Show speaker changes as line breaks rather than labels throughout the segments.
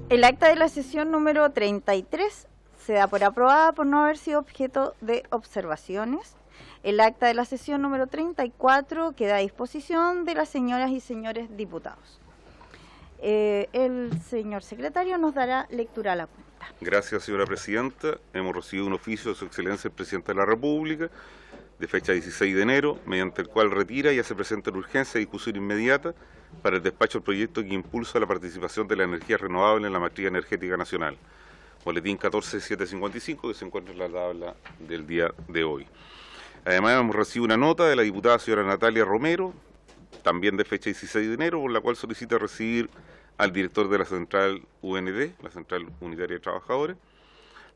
El acta de la sesión número 33 se da por aprobada por no haber sido objeto de observaciones. El acta de la sesión número 34 queda a disposición de las señoras y señores diputados. El señor secretario nos dará lectura a la cuenta.
Gracias, señora presidenta. Hemos recibido un oficio de su excelencia el presidente de la República de fecha 16 de enero, mediante el cual retira y hace presente la urgencia de discusión inmediata para el despacho del proyecto que impulsa la participación de la energía renovable en la matriz energética nacional. Boletín 14755, que se encuentra en la tabla del día de hoy. Además, hemos recibido una nota de la diputada señora Natalia Romero, también de fecha 16 de enero, por la cual solicita recibir al director de la Central UND, la Central Unitaria de Trabajadores,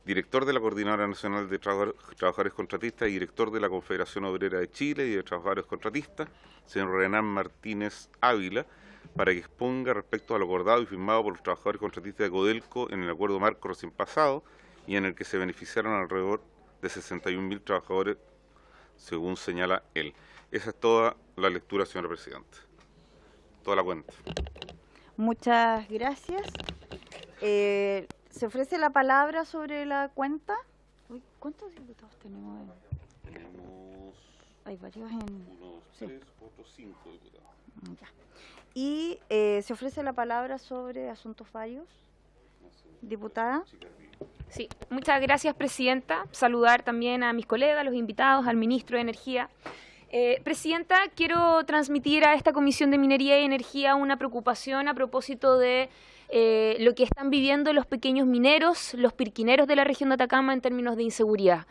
director de la Coordinadora Nacional de Trabajadores Contratistas y director de la Confederación Obrera de Chile y de Trabajadores Contratistas, señor Renan Martínez Ávila, para que exponga respecto a lo acordado y firmado por los trabajadores contratistas de Codelco en el acuerdo marco recién pasado y en el que se beneficiaron alrededor de 61.000 trabajadores, según señala él. Esa es toda la lectura, señora presidenta. Toda la cuenta.
Muchas gracias. ¿Se ofrece la palabra sobre la cuenta? Uy, ¿cuántos diputados tenemos?
Tenemos...
Hay varios en...
1, 2, 3, 4, 5 diputados.
Ya. ¿Y se ofrece la palabra sobre asuntos varios? Diputada.
Sí, muchas gracias, presidenta. Saludar también a mis colegas, los invitados, al ministro de Energía. Presidenta, quiero transmitir a esta Comisión de Minería y Energía una preocupación a propósito de lo que están viviendo los pequeños mineros, los pirquineros de la región de Atacama en términos de inseguridad.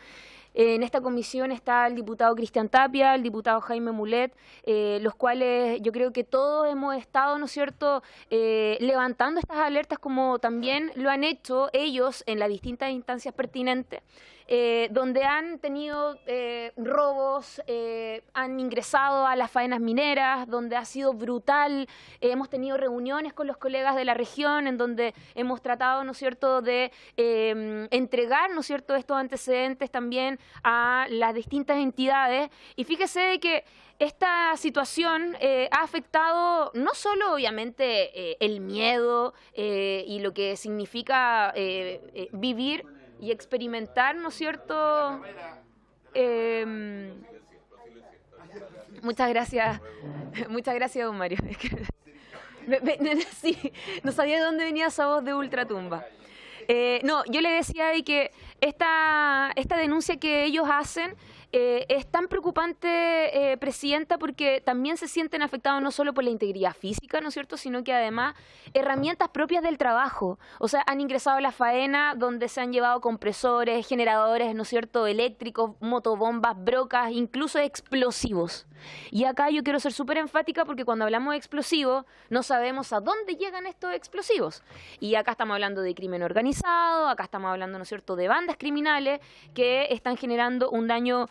En esta comisión está el diputado Cristian Tapia, el diputado Jaime Mulet, los cuales yo creo que todos hemos estado, ¿no es cierto?, levantando estas alertas como también lo han hecho ellos en las distintas instancias pertinentes, donde han tenido robos, han ingresado a las faenas mineras, donde ha sido brutal. Hemos tenido reuniones con los colegas de la región en donde hemos tratado, ¿no es cierto?, de entregar, ¿no es cierto?, estos antecedentes también a las distintas entidades. Y fíjese de que esta situación ha afectado no solo, obviamente, el miedo y lo que significa vivir y experimentar, ¿no es cierto? Muchas gracias, don Mario. Sí, no sabía de dónde venía esa voz de ultratumba. No, yo le decía de que esta denuncia que ellos hacen es tan preocupante, presidenta, porque también se sienten afectados no solo por la integridad física, ¿no es cierto?, sino que además herramientas propias del trabajo. O sea, han ingresado a la faena donde se han llevado compresores, generadores, ¿no es cierto?, eléctricos, motobombas, brocas, incluso explosivos. Y acá yo quiero ser súper enfática porque cuando hablamos de explosivos no sabemos a dónde llegan estos explosivos. Y acá estamos hablando de crimen organizado, acá estamos hablando, ¿no es cierto?, de bandas criminales que están generando un daño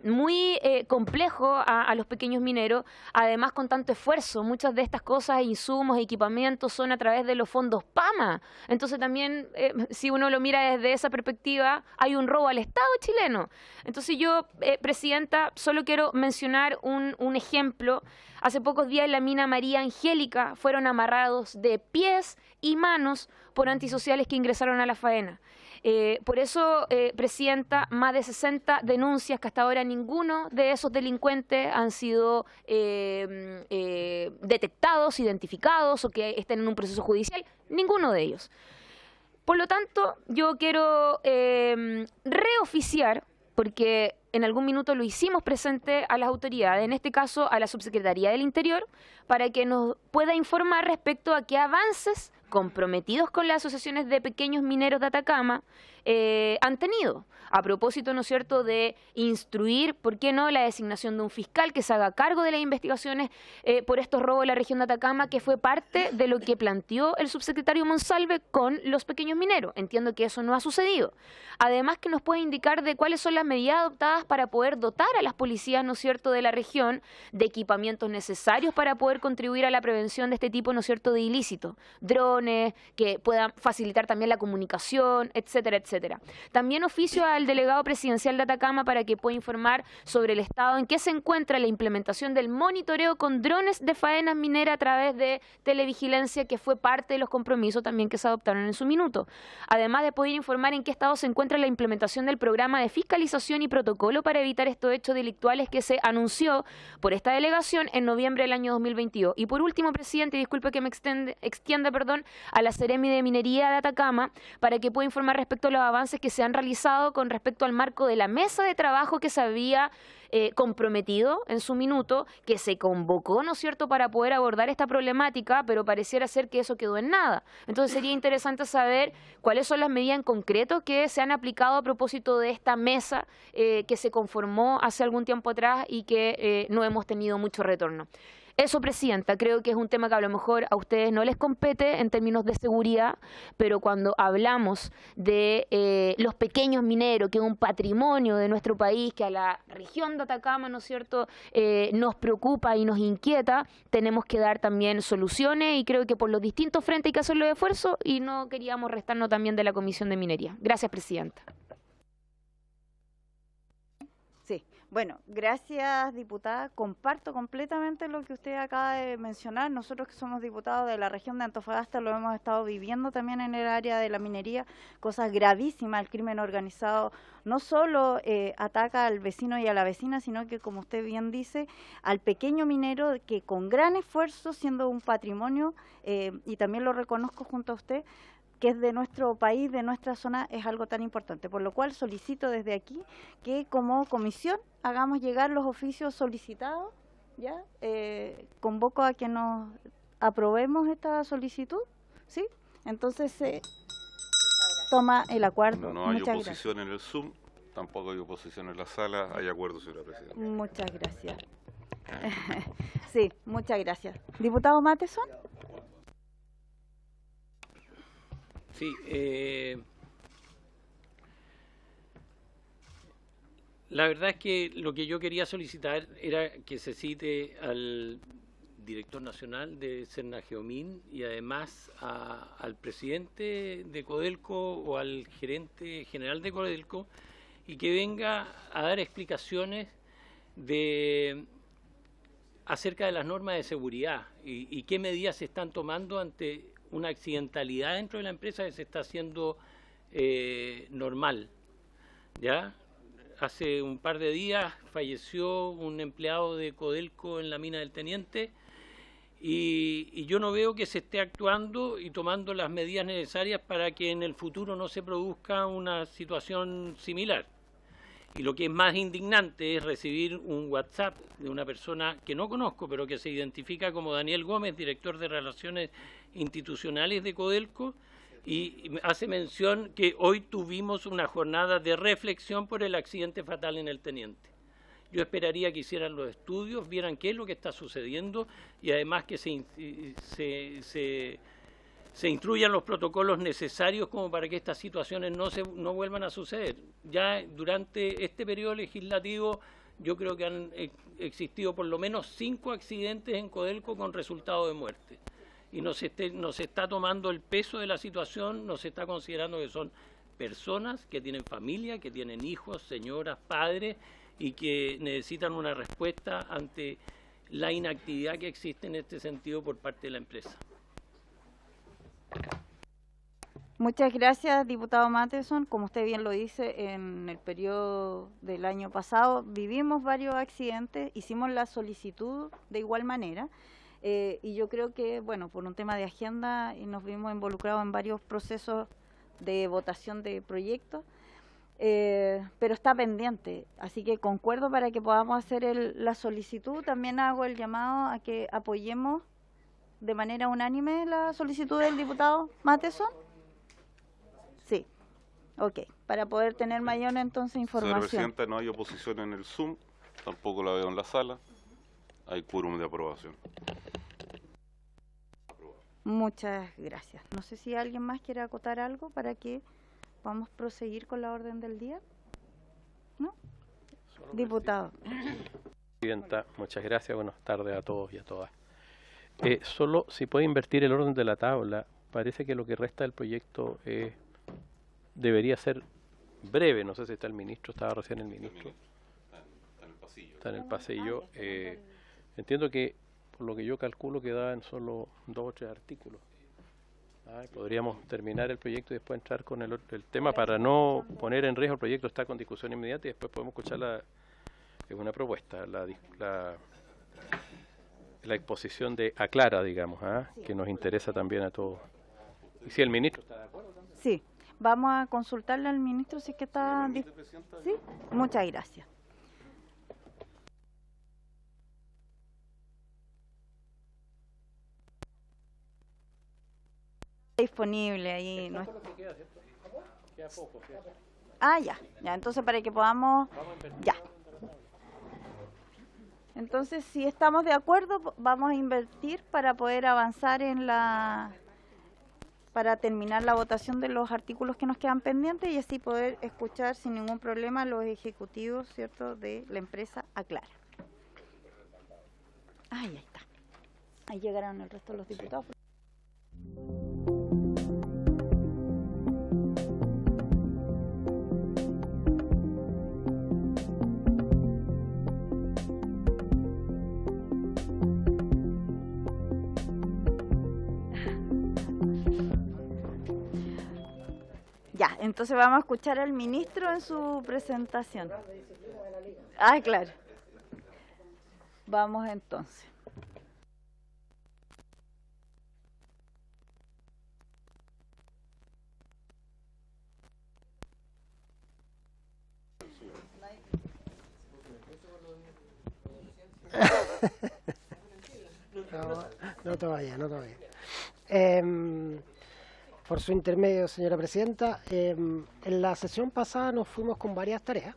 muy complejo a los pequeños mineros, además con tanto esfuerzo. Muchas de estas cosas, insumos, equipamientos, son a través de los fondos PAMA. Entonces también, si uno lo mira desde esa perspectiva, hay un robo al Estado chileno. Entonces yo, presidenta, solo quiero mencionar un ejemplo. Hace pocos días en la mina María Angélica fueron amarrados de pies y manos por antisociales que ingresaron a la faena. Por eso, presidenta, más de 60 denuncias que hasta ahora ninguno de esos delincuentes han sido detectados, identificados o que estén en un proceso judicial, ninguno de ellos. Por lo tanto, yo quiero reoficiar, porque en algún minuto lo hicimos presente a las autoridades, en este caso a la Subsecretaría del Interior, para que nos pueda informar respecto a qué avances comprometidos con las asociaciones de pequeños mineros de Atacama han tenido. A propósito, ¿no es cierto?, de instruir, ¿por qué no?, la designación de un fiscal que se haga cargo de las investigaciones por estos robos en la región de Atacama, que fue parte de lo que planteó el subsecretario Monsalve con los pequeños mineros. Entiendo que eso no ha sucedido. Además, que nos puede indicar de cuáles son las medidas adoptadas para poder dotar a las policías, ¿no es cierto?, de la región de equipamientos necesarios para poder contribuir a la prevención de este tipo, ¿no es cierto?, de ilícitos. Drones, reuniones, que puedan facilitar también la comunicación, etcétera, etcétera. También oficio al delegado presidencial de Atacama para que pueda informar sobre el estado en que se encuentra la implementación del monitoreo con drones de faenas mineras a través de televigilancia, que fue parte de los compromisos también que se adoptaron en su minuto. Además de poder informar en qué estado se encuentra la implementación del programa de fiscalización y protocolo para evitar estos hechos delictuales que se anunció por esta delegación en noviembre del año 2022. Y por último, presidente, disculpe que me extienda, a la Seremi de Minería de Atacama para que pueda informar respecto a los avances que se han realizado con respecto al marco de la mesa de trabajo que se había comprometido en su minuto, que se convocó, ¿no es cierto?, para poder abordar esta problemática, pero pareciera ser que eso quedó en nada. Entonces sería interesante saber cuáles son las medidas en concreto que se han aplicado a propósito de esta mesa que se conformó hace algún tiempo atrás y que no hemos tenido mucho retorno. Eso, presidenta, creo que es un tema que a lo mejor a ustedes no les compete en términos de seguridad, pero cuando hablamos de los pequeños mineros, que es un patrimonio de nuestro país, que a la región de Atacama, ¿no es cierto?, nos preocupa y nos inquieta, tenemos que dar también soluciones y creo que por los distintos frentes hay que hacer los esfuerzos y no queríamos restarnos también de la Comisión de Minería. Gracias, presidenta.
Sí, bueno, gracias, diputada. Comparto completamente lo que usted acaba de mencionar. Nosotros que somos diputados de la región de Antofagasta lo hemos estado viviendo también en el área de la minería, cosas gravísimas. El crimen organizado no solo ataca al vecino y a la vecina, sino que, como usted bien dice, al pequeño minero que con gran esfuerzo, siendo un patrimonio, y también lo reconozco junto a usted, que es de nuestro país, de nuestra zona, es algo tan importante. Por lo cual solicito desde aquí que como comisión hagamos llegar los oficios solicitados, ¿ya? Convoco a que nos aprobemos esta solicitud, ¿sí? Entonces se toma el acuerdo.
No hay
Muchas
oposición
gracias.
en el Zoom, tampoco hay oposición en la sala, hay acuerdo, señora presidenta.
Muchas gracias. Sí, muchas gracias. Diputado Matheson.
Sí, la verdad es que lo que yo quería solicitar era que se cite al director nacional de Sernageomin y además al presidente de Codelco o al gerente general de Codelco y que venga a dar explicaciones acerca de las normas de seguridad y qué medidas se están tomando ante una accidentalidad dentro de la empresa que se está haciendo normal. ¿Ya? Hace un par de días falleció un empleado de Codelco en la mina del Teniente y yo no veo que se esté actuando y tomando las medidas necesarias para que en el futuro no se produzca una situación similar. Y lo que es más indignante es recibir un WhatsApp de una persona que no conozco, pero que se identifica como Daniel Gómez, director de Relaciones Institucionales de Codelco, y hace mención que hoy tuvimos una jornada de reflexión por el accidente fatal en el Teniente. Yo esperaría que hicieran los estudios, vieran qué es lo que está sucediendo y además que se instruyan los protocolos necesarios como para que estas situaciones no vuelvan a suceder. Ya durante este periodo legislativo yo creo que han existido por lo menos 5 accidentes en Codelco con resultado de muerte. Y no se está tomando el peso de la situación, no se está considerando que son personas que tienen familia, que tienen hijos, señoras, padres y que necesitan una respuesta ante la inactividad que existe en este sentido por parte de la empresa.
Muchas gracias, diputado Matheson. Como usted bien lo dice, en el periodo del año pasado vivimos varios accidentes, hicimos la solicitud de igual manera. Y yo creo que, bueno, por un tema de agenda y nos vimos involucrados en varios procesos de votación de proyectos, pero está pendiente, así que concuerdo para que podamos hacer la solicitud. También hago el llamado a que apoyemos de manera unánime la solicitud del diputado Matheson. Sí, ok, para poder tener mayor entonces información.
Señora presidenta, no hay oposición en el Zoom, tampoco la veo en la sala, hay quórum de aprobación.
Muchas gracias. No sé si alguien más quiere acotar algo para que podamos proseguir con la orden del día. ¿No? Diputado.
Presidenta, muchas gracias. Buenas tardes a todos y a todas. Solo si puede invertir el orden de la tabla, parece que lo que resta del proyecto debería ser breve. No sé si está el ministro, estaba recién el ministro. Está en el pasillo. Entiendo que, por lo que yo calculo, quedaban solo 2 o 3 artículos. Podríamos terminar el proyecto y después entrar con el tema para no poner en riesgo el proyecto. Está con discusión inmediata y después podemos escuchar una propuesta, la exposición de Aclara, digamos, que nos interesa también a todos. Y si el ministro está de acuerdo también.
Sí, vamos a consultarle al ministro si es que está... Sí, muchas gracias. Disponible ahí. No es...
Queda poco, ¿cierto?
Ya, entonces para que podamos... Ya. Entonces, si estamos de acuerdo, vamos a invertir para poder avanzar en para terminar la votación de los artículos que nos quedan pendientes y así poder escuchar sin ningún problema los ejecutivos, ¿cierto?, de la empresa Aclara. Ahí está. Ahí llegaron el resto de los diputados. Ya, entonces vamos a escuchar al ministro en su presentación. Claro. Vamos entonces.
No todavía. Por su intermedio, señora presidenta, en la sesión pasada nos fuimos con varias tareas.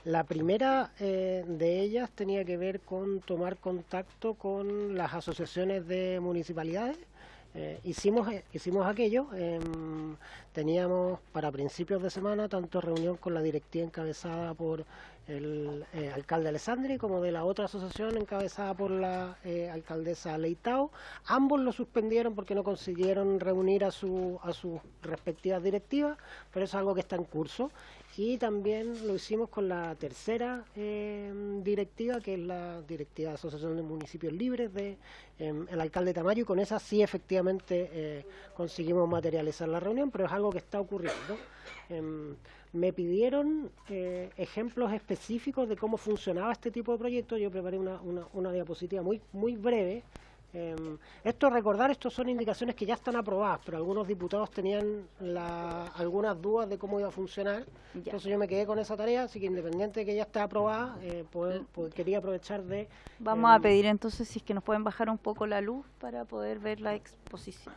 La primera de ellas tenía que ver con tomar contacto con las asociaciones de municipalidades. Hicimos aquello. Teníamos para principios de semana tanto reunión con la directiva encabezada por el alcalde Alessandri como de la otra asociación encabezada por la alcaldesa Leitao. Ambos lo suspendieron porque no consiguieron reunir a sus respectivas directivas, pero eso es algo que está en curso. Y también lo hicimos con la tercera directiva, que es la directiva de Asociación de Municipios Libres de el alcalde Tamayo, y con esa sí efectivamente conseguimos materializar la reunión, pero es algo que está ocurriendo. Me pidieron ejemplos específicos de cómo funcionaba este tipo de proyectos. Yo preparé una diapositiva muy breve. Estos son indicaciones que ya están aprobadas, pero algunos diputados tenían algunas dudas de cómo iba a funcionar. Entonces yo me quedé con esa tarea, así que independiente de que ya esté aprobada, quería aprovechar de...
Vamos a pedir entonces si es que nos pueden bajar un poco la luz para poder ver la exposición.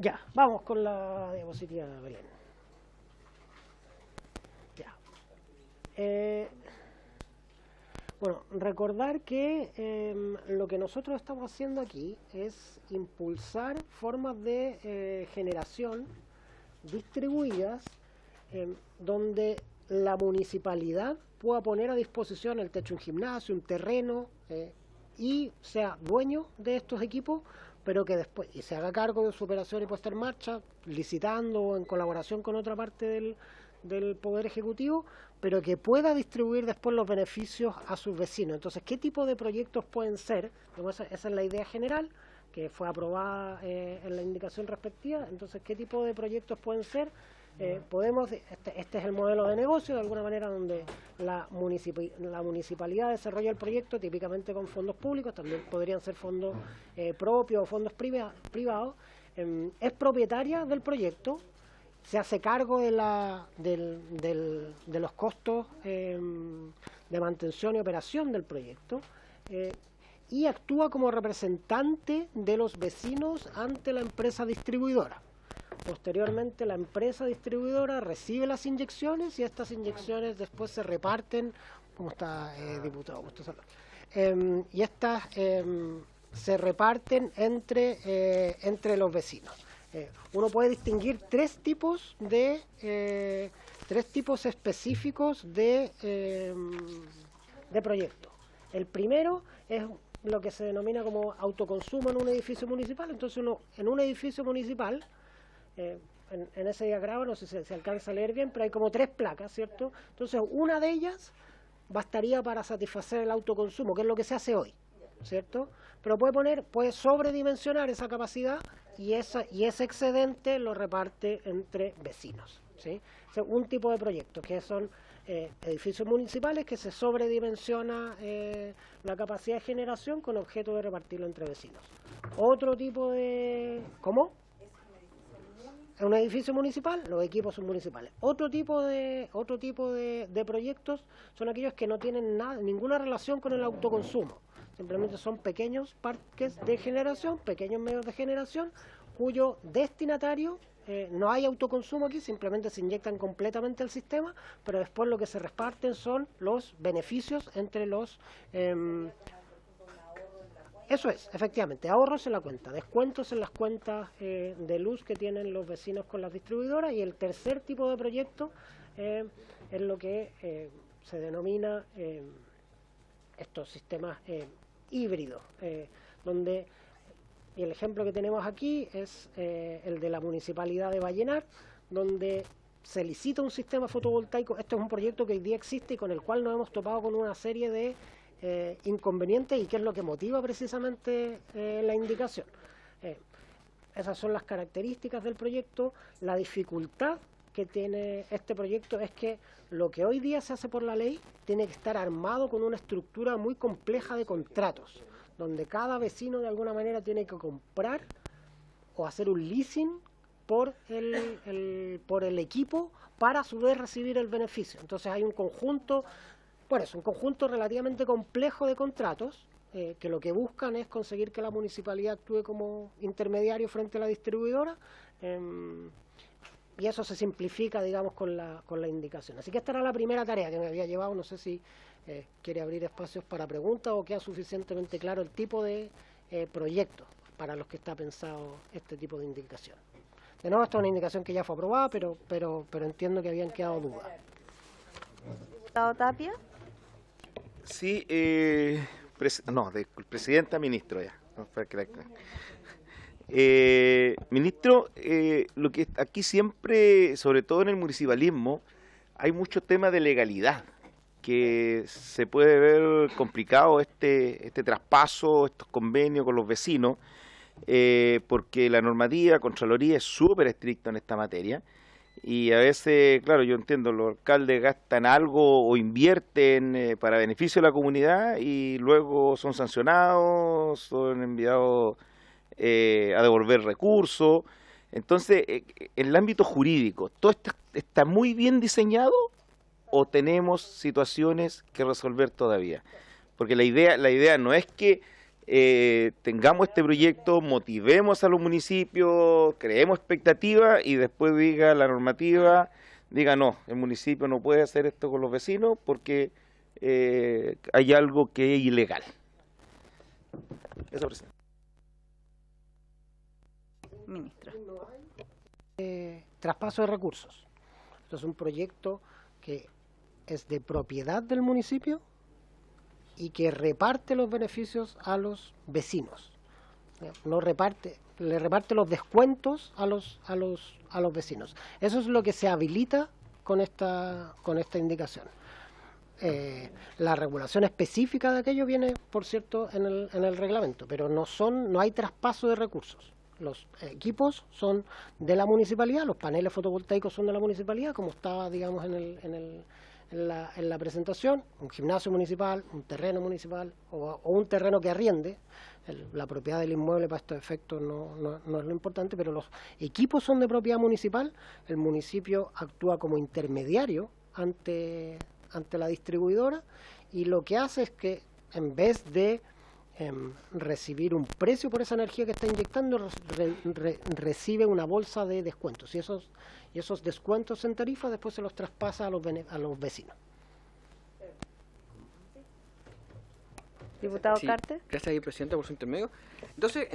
Ya, vamos con la diapositiva, Belén. Ya. Bueno, recordar que lo que nosotros estamos haciendo aquí es impulsar formas de generación distribuidas donde la municipalidad pueda poner a disposición el techo de un gimnasio, un terreno, y sea dueño de estos equipos, pero que después se haga cargo de su operación y puesta en marcha, licitando o en colaboración con otra parte del Poder Ejecutivo, pero que pueda distribuir después los beneficios a sus vecinos. Entonces, ¿qué tipo de proyectos pueden ser? Esa es la idea general, que fue aprobada en la indicación respectiva. Entonces, ¿qué tipo de proyectos pueden ser? Este es el modelo de negocio, de alguna manera, donde la municipalidad desarrolla el proyecto, típicamente con fondos públicos, también podrían ser fondos propios o fondos privados. Es propietaria del proyecto, se hace cargo de los costos de mantención y operación del proyecto, y actúa como representante de los vecinos ante la empresa distribuidora. Posteriormente, la empresa distribuidora recibe las inyecciones y estas inyecciones después se reparten, como está diputado, y estas se reparten entre los vecinos. uno puede distinguir tres tipos específicos de proyectos. El primero es lo que se denomina como autoconsumo en un edificio municipal. Entonces uno en un edificio municipal, en ese diagrama, no sé si se alcanza a leer bien, pero hay como 3 placas, ¿cierto? Entonces una de ellas bastaría para satisfacer el autoconsumo, que es lo que se hace hoy, ¿cierto? Pero puede sobredimensionar esa capacidad y ese excedente lo reparte entre vecinos, ¿sí? Es un tipo de proyectos que son edificios municipales que se sobredimensiona la capacidad de generación con objeto de repartirlo entre vecinos. Otro tipo de... ¿Cómo? Es un edificio municipal, los equipos son municipales. Otro tipo de proyectos son aquellos que no tienen ninguna relación con el autoconsumo. Simplemente son pequeños parques de generación, pequeños medios de generación, cuyo destinatario, no hay autoconsumo aquí, simplemente se inyectan completamente al sistema, pero después lo que se reparten son los beneficios entre los... Eso es, efectivamente, ahorros en la cuenta, descuentos en las cuentas de luz que tienen los vecinos con las distribuidoras. Y el tercer tipo de proyecto es lo que se denomina estos sistemas híbridos, donde, y el ejemplo que tenemos aquí es el de la Municipalidad de Vallenar, donde se licita un sistema fotovoltaico. Esto es un proyecto que hoy día existe y con el cual nos hemos topado con una serie de inconvenientes, y que es lo que motiva precisamente la indicación. Esas son las características del proyecto. La dificultad que tiene este proyecto es que lo que hoy día se hace por la ley tiene que estar armado con una estructura muy compleja de contratos, donde cada vecino de alguna manera tiene que comprar o hacer un leasing por el equipo para a su vez recibir el beneficio. Entonces hay un conjunto relativamente complejo de contratos que lo que buscan es conseguir que la municipalidad actúe como intermediario frente a la distribuidora, y eso se simplifica, digamos, con la indicación. Así que esta era la primera tarea que me había llevado. No sé si quiere abrir espacios para preguntas o queda suficientemente claro el tipo de proyectos para los que está pensado este tipo de indicación. De nuevo, esta es una indicación que ya fue aprobada, pero entiendo que habían quedado dudas.
Diputado Tapia.
Sí, presidenta, ministro ya. Ministro, lo que aquí siempre, sobre todo en el municipalismo, hay mucho tema de legalidad, que se puede ver complicado este traspaso, estos convenios con los vecinos, porque la normativa, Contraloría, es súper estricta en esta materia. Y a veces, claro, yo entiendo, los alcaldes gastan algo o invierten para beneficio de la comunidad y luego son sancionados, son enviados a devolver recursos. Entonces, en el ámbito jurídico, ¿todo está muy bien diseñado o tenemos situaciones que resolver todavía? Porque la idea no es que tengamos este proyecto, motivemos a los municipios, creemos expectativas y después diga la normativa, diga no, el municipio no puede hacer esto con los vecinos porque hay algo que es ilegal. Eso, presidente.
Ministro.
Traspaso de recursos. Esto es un proyecto que es de propiedad del municipio y que reparte los beneficios a los vecinos. Le reparte los descuentos a los vecinos. Eso es lo que se habilita con esta indicación. La regulación específica de aquello viene, por cierto, en el reglamento, pero no hay traspaso de recursos. Los equipos son de la municipalidad, los paneles fotovoltaicos son de la municipalidad, como estaba, digamos, en la presentación. Un gimnasio municipal, un terreno municipal o un terreno que arriende. La propiedad del inmueble para estos efectos no es lo importante, pero los equipos son de propiedad municipal. El municipio actúa como intermediario ante la distribuidora, y lo que hace es que en vez de recibir un precio por esa energía que está inyectando, recibe una bolsa de descuentos, y esos descuentos en tarifa después se los traspasa a los vecinos.
Diputado
Sí,
Carter.
gracias, presidenta, por su intermedio. Entonces,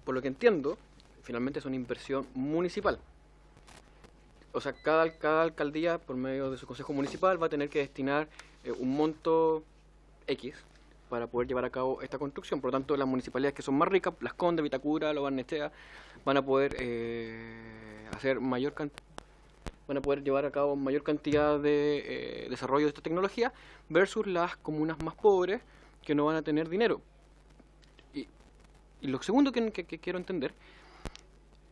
por lo que entiendo, finalmente es una inversión municipal. O sea, cada alcaldía, por medio de su consejo municipal, va a tener que destinar un monto X para poder llevar a cabo esta construcción. Por lo tanto, las municipalidades que son más ricas, Las Condes, Vitacura, Lo Barnechea, van a poder van a poder llevar a cabo mayor cantidad de desarrollo de esta tecnología, versus las comunas más pobres que no van a tener dinero. Y lo segundo que quiero entender,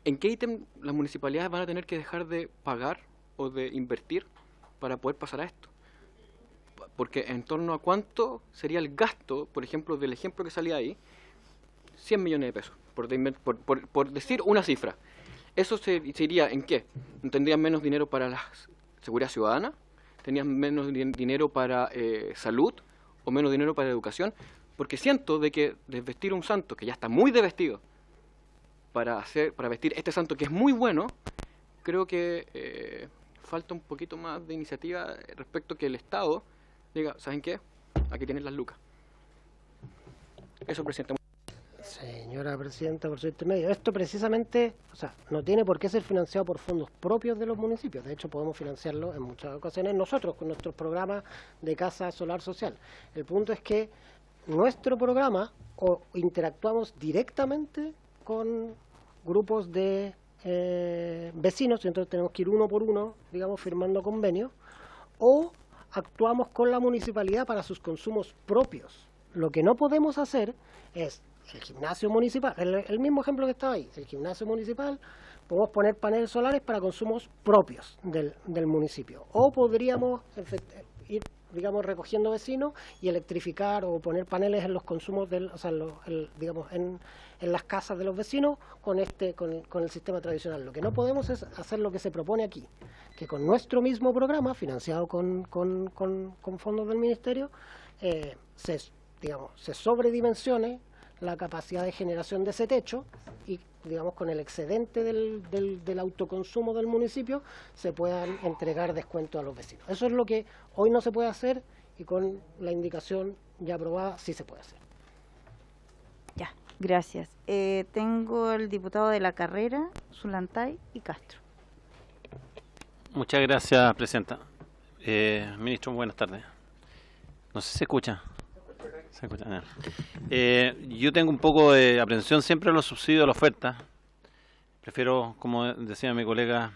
¿en qué ítem las municipalidades van a tener que dejar de pagar o de invertir para poder pasar a esto? Porque en torno a cuánto sería el gasto, por ejemplo, del ejemplo que salía ahí, 100 millones de pesos, por decir una cifra. ¿Eso se iría en qué? ¿Tendrían menos dinero para la seguridad ciudadana? ¿Tendrían menos dinero para salud? ¿O menos dinero para educación? Porque siento de que desvestir un santo, que ya está muy desvestido, para vestir este santo que es muy bueno, creo que falta un poquito más de iniciativa respecto a que el Estado diga, ¿saben qué? Aquí tienen las lucas. Eso, presidente.
Señora Presidenta, por su intermedio, esto precisamente, o sea, no tiene por qué ser financiado por fondos propios de los municipios. De hecho, podemos financiarlo en muchas ocasiones nosotros con nuestros programas de casa solar social. El punto es que nuestro programa o interactuamos directamente con grupos de vecinos, y entonces tenemos que ir uno por uno, digamos, firmando convenios, o actuamos con la municipalidad para sus consumos propios. Lo que no podemos hacer es el gimnasio municipal, el mismo ejemplo que estaba ahí, el gimnasio municipal, podemos poner paneles solares para consumos propios del municipio, o podríamos ir, digamos, recogiendo vecinos y electrificar o poner paneles en los consumos digamos, en las casas de los vecinos con el sistema tradicional. Lo que no podemos es hacer lo que se propone aquí, que con nuestro mismo programa, financiado con fondos del Ministerio, se sobredimensione la capacidad de generación de ese techo y, digamos, con el excedente del autoconsumo del municipio se puedan entregar descuentos a los vecinos. Eso es lo que hoy no se puede hacer y con la indicación ya aprobada sí se puede hacer.
Ya, gracias. Tengo el diputado de La Carrera, Zulantay y Castro.
Muchas gracias, Presidenta. Ministro, buenas tardes. No sé si se escucha. Se escucha. Yo tengo un poco de aprensión siempre a los subsidios, a la oferta. Prefiero, como decía mi colega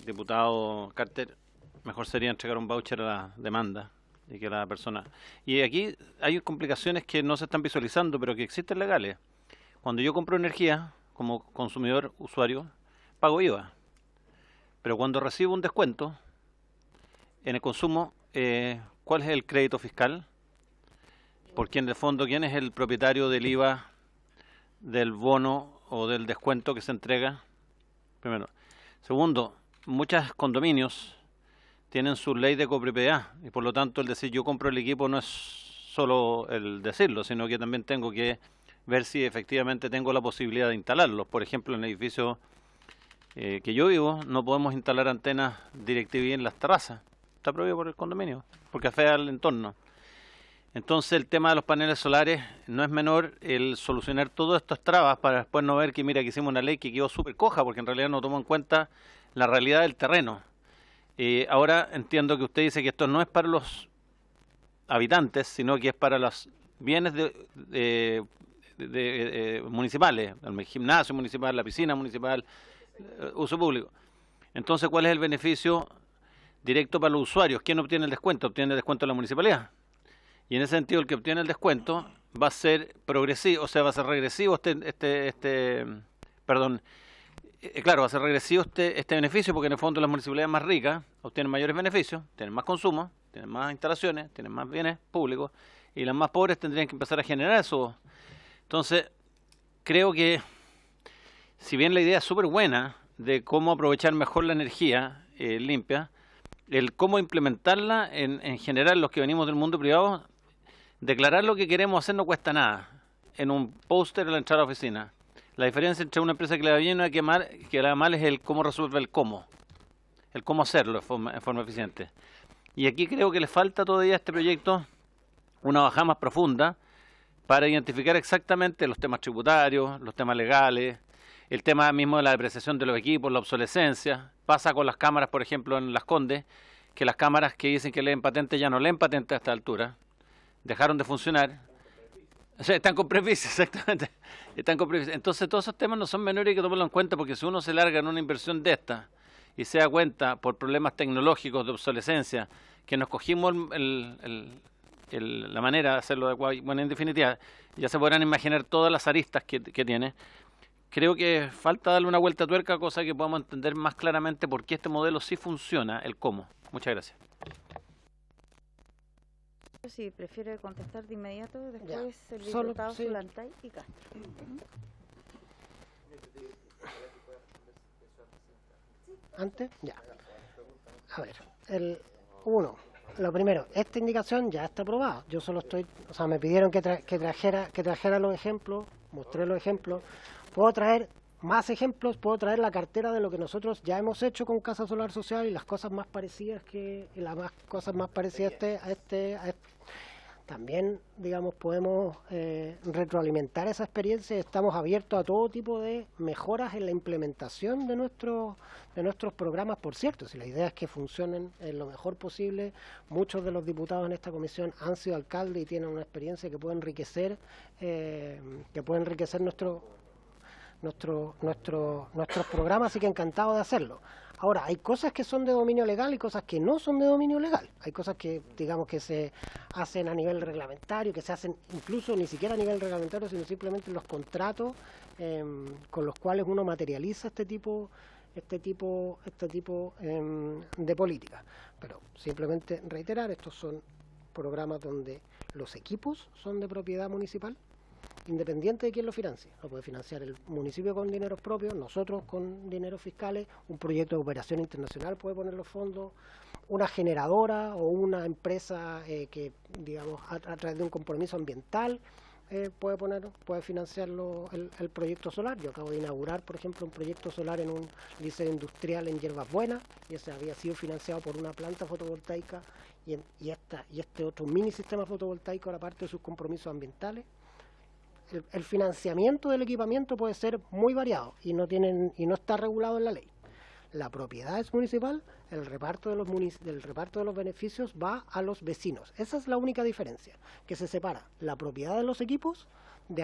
diputado Carter, mejor sería entregar un voucher a la demanda y que la persona... Y aquí hay complicaciones que no se están visualizando, pero que existen legales. Cuando yo compro energía, como consumidor, usuario, pago IVA. Pero cuando recibo un descuento en el consumo, ¿cuál es el crédito fiscal? Porque en el fondo, ¿quién es el propietario del IVA, del bono o del descuento que se entrega? Primero. Segundo, muchos condominios tienen su ley de copropiedad y por lo tanto el decir yo compro el equipo no es solo el decirlo, sino que también tengo que ver si efectivamente tengo la posibilidad de instalarlos. Por ejemplo, en el edificio que yo vivo no podemos instalar antenas DirecTV en las terrazas. Está prohibido por el condominio, porque afecta al entorno. Entonces el tema de los paneles solares no es menor el solucionar todas estas trabas para después no ver que mira que hicimos una ley que quedó súper coja porque en realidad no tomó en cuenta la realidad del terreno. Ahora entiendo que usted dice que esto no es para los habitantes, sino que es para los bienes municipales, el gimnasio municipal, la piscina municipal, uso público. Entonces, ¿cuál es el beneficio directo para los usuarios? ¿Quién obtiene el descuento? Obtiene el descuento la municipalidad. Y en ese sentido, el que obtiene el descuento va a ser progresivo, o sea, va a ser regresivo claro, va a ser regresivo este beneficio, porque en el fondo las municipalidades más ricas obtienen mayores beneficios, tienen más consumo, tienen más instalaciones, tienen más bienes públicos, y las más pobres tendrían que empezar a generar eso. Entonces, creo que, si bien la idea es súper buena de cómo aprovechar mejor la energía limpia, el cómo implementarla en general, los que venimos del mundo privado, declarar lo que queremos hacer no cuesta nada. En un póster al entrar a la oficina. La diferencia entre una empresa que le va bien y una que le va mal es el cómo resuelve el cómo hacerlo en forma eficiente. Y aquí creo que le falta todavía a este proyecto una bajada más profunda para identificar exactamente los temas tributarios, los temas legales, el tema mismo de la depreciación de los equipos, la obsolescencia. Pasa con las cámaras, por ejemplo, en Las Condes, que las cámaras que dicen que leen patente ya no leen patente a esta altura, dejaron de funcionar. O sea, están con previsis, exactamente. Están con previsis. Entonces, todos esos temas no son menores y hay que tomarlo en cuenta, porque si uno se larga en una inversión de esta y se da cuenta por problemas tecnológicos de obsolescencia que nos cogimos la manera de hacerlo adecuado, bueno, en definitiva, ya se podrán imaginar todas las aristas que tiene. Creo que falta darle una vuelta a tuerca, cosa que podamos entender más claramente por qué este modelo sí funciona, el cómo. Muchas gracias.
Si prefiere contestar de inmediato, después el
Solo,
diputado
sí.
Zulantay y Castro.
¿Antes? Ya. A ver, lo primero, esta indicación ya está aprobada. Yo solo estoy, o sea, me pidieron que trajera los ejemplos, mostré los ejemplos. Puedo traer más ejemplos, puedo traer la cartera de lo que nosotros ya hemos hecho con Casa Solar Social y las cosas más parecidas a este. También, digamos, podemos retroalimentar esa experiencia y estamos abiertos a todo tipo de mejoras en la implementación de nuestros programas, por cierto. Si la idea es que funcionen lo mejor posible, muchos de los diputados en esta comisión han sido alcaldes y tienen una experiencia que puede enriquecer nuestros programas, así que encantado de hacerlo. Ahora, hay cosas que son de dominio legal y cosas que no son de dominio legal. Hay cosas que, digamos, que se hacen a nivel reglamentario, que se hacen incluso ni siquiera a nivel reglamentario, sino simplemente en los contratos con los cuales uno materializa este tipo de políticas. Pero simplemente reiterar, estos son programas donde los equipos son de propiedad municipal, independiente de quién lo financie. Lo puede financiar el municipio con dineros propios, nosotros con dineros fiscales, un proyecto de cooperación internacional puede poner los fondos, una generadora o una empresa que, digamos, a través de un compromiso ambiental puede financiar el proyecto solar. Yo acabo de inaugurar, por ejemplo, un proyecto solar en un liceo industrial en Hierbas Buenas, y ese había sido financiado por una planta fotovoltaica y este otro mini sistema fotovoltaico era parte de sus compromisos ambientales. El financiamiento del equipamiento puede ser muy variado y no está regulado en la ley. La propiedad es municipal, el reparto de los beneficios va a los vecinos. Esa es la única diferencia, que se separa la propiedad de los equipos de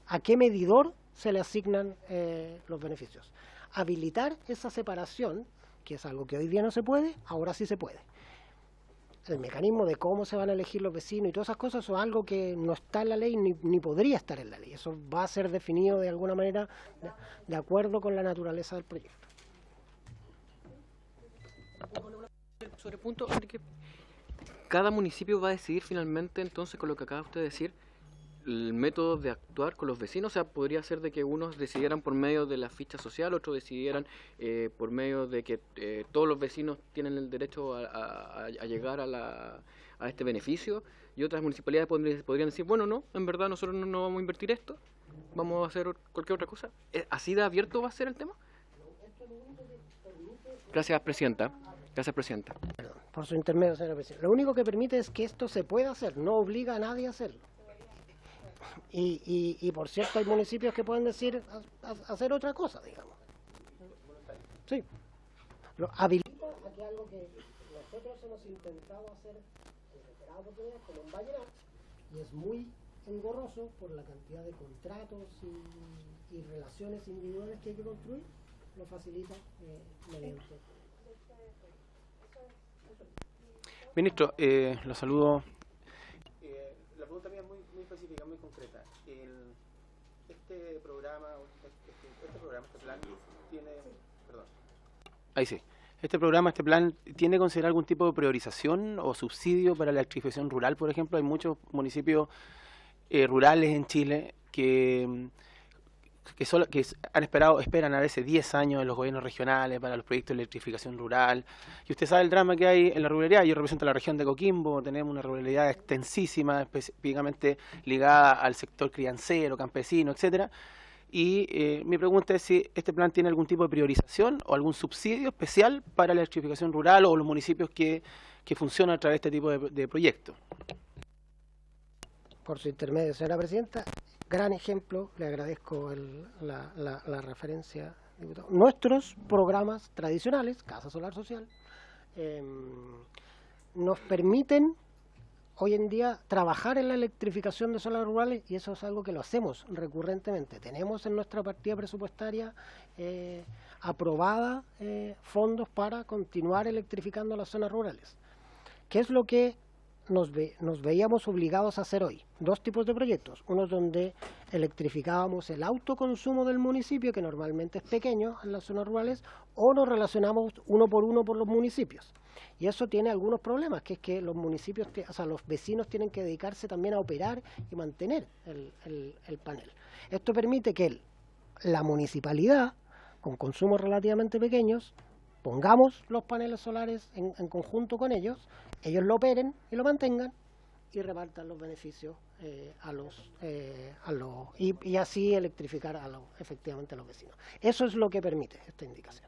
a qué medidor se le asignan los beneficios. Habilitar esa separación, que es algo que hoy día no se puede, ahora sí se puede. El mecanismo de cómo se van a elegir los vecinos y todas esas cosas son algo que no está en la ley ni podría estar en la ley. Eso va a ser definido de alguna manera de acuerdo con la naturaleza del proyecto.
Sobre el punto, Enrique, cada municipio va a decidir finalmente, entonces, con lo que acaba usted de decir, el método de actuar con los vecinos. O sea, podría ser de que unos decidieran por medio de la ficha social, otros decidieran por medio de que todos los vecinos tienen el derecho a llegar a este beneficio, y otras municipalidades podrían decir, bueno, no, en verdad nosotros no vamos a invertir esto, vamos a hacer cualquier otra cosa. ¿Así de abierto va a ser el tema? Gracias, Presidenta. Gracias, Presidenta.
Perdón, por su intermedio, señora Presidenta. Lo único que permite es que esto se pueda hacer, no obliga a nadie a hacerlo. Y por cierto, hay municipios que pueden decir hacer otra cosa, digamos. Sí. Lo habilita a que algo que nosotros hemos intentado hacer en reiteradas oportunidades como en Vallenar, y es muy engorroso por la cantidad de contratos y relaciones individuales que hay que construir, lo facilita mediante.
Ministro, lo saludo.
La pregunta mía es muy específica, muy concreta. Este plan tiene... Perdón.
Ahí sí. Este plan, ¿tiene que considerar algún tipo de priorización o subsidio para la electrificación rural, por ejemplo? Hay muchos municipios rurales en Chile que esperan a veces 10 años en los gobiernos regionales para los proyectos de electrificación rural. Y usted sabe el drama que hay en la ruralidad. Yo represento la región de Coquimbo, tenemos una ruralidad extensísima, específicamente ligada al sector criancero, campesino, etcétera. Y mi pregunta es si este plan tiene algún tipo de priorización o algún subsidio especial para la electrificación rural o los municipios que funcionan a través de este tipo de proyectos.
Por su intermedio, señora Presidenta, Gran ejemplo, le agradezco la referencia, diputado. Nuestros programas tradicionales, Casa Solar Social, nos permiten hoy en día trabajar en la electrificación de zonas rurales, y eso es algo que lo hacemos recurrentemente. Tenemos en nuestra partida presupuestaria aprobada fondos para continuar electrificando las zonas rurales. ¿Qué es lo que nos veíamos obligados a hacer hoy? Dos tipos de proyectos. Uno donde electrificábamos el autoconsumo del municipio, que normalmente es pequeño en las zonas rurales, o nos relacionamos uno por los municipios. Y eso tiene algunos problemas, que es que los municipios, o sea, los vecinos tienen que dedicarse también a operar y mantener el panel. Esto permite que la municipalidad, con consumos relativamente pequeños, pongamos los paneles solares en conjunto con ellos lo operen y lo mantengan y repartan los beneficios y así electrificar efectivamente a los vecinos. Eso es lo que permite esta indicación.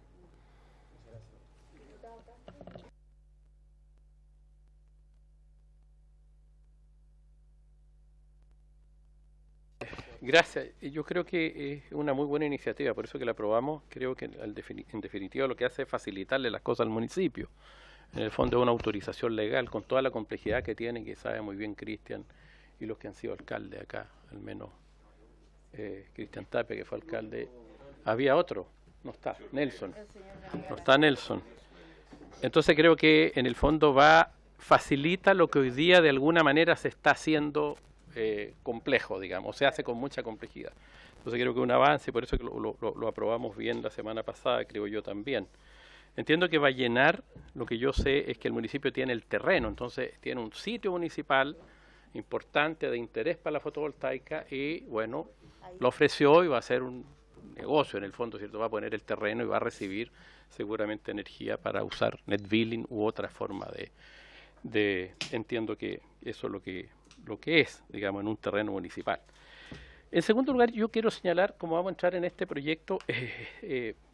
Gracias. Yo creo que es una muy buena iniciativa, por eso que la aprobamos. Creo que en definitiva lo que hace es facilitarle las cosas al municipio. En el fondo es una autorización legal con toda la complejidad que tiene, que sabe muy bien Cristian y los que han sido alcaldes acá, al menos Cristian Tapia, que fue alcalde. Había otro, no está, Nelson. No está Nelson. Entonces creo que en el fondo facilita lo que hoy día de alguna manera se está haciendo complejo, digamos, se hace con mucha complejidad. Entonces creo que es un avance, por eso que lo aprobamos bien la semana pasada, creo yo también. Entiendo que va a llenar, lo que yo sé es que el municipio tiene el terreno, entonces tiene un sitio municipal importante de interés para la fotovoltaica y, bueno, lo ofreció y va a ser un negocio en el fondo, ¿cierto? Va a poner el terreno y va a recibir seguramente energía para usar net billing u otra forma entiendo que eso es lo que es, digamos, en un terreno municipal. En segundo lugar, yo quiero señalar, como vamos a entrar en este proyecto,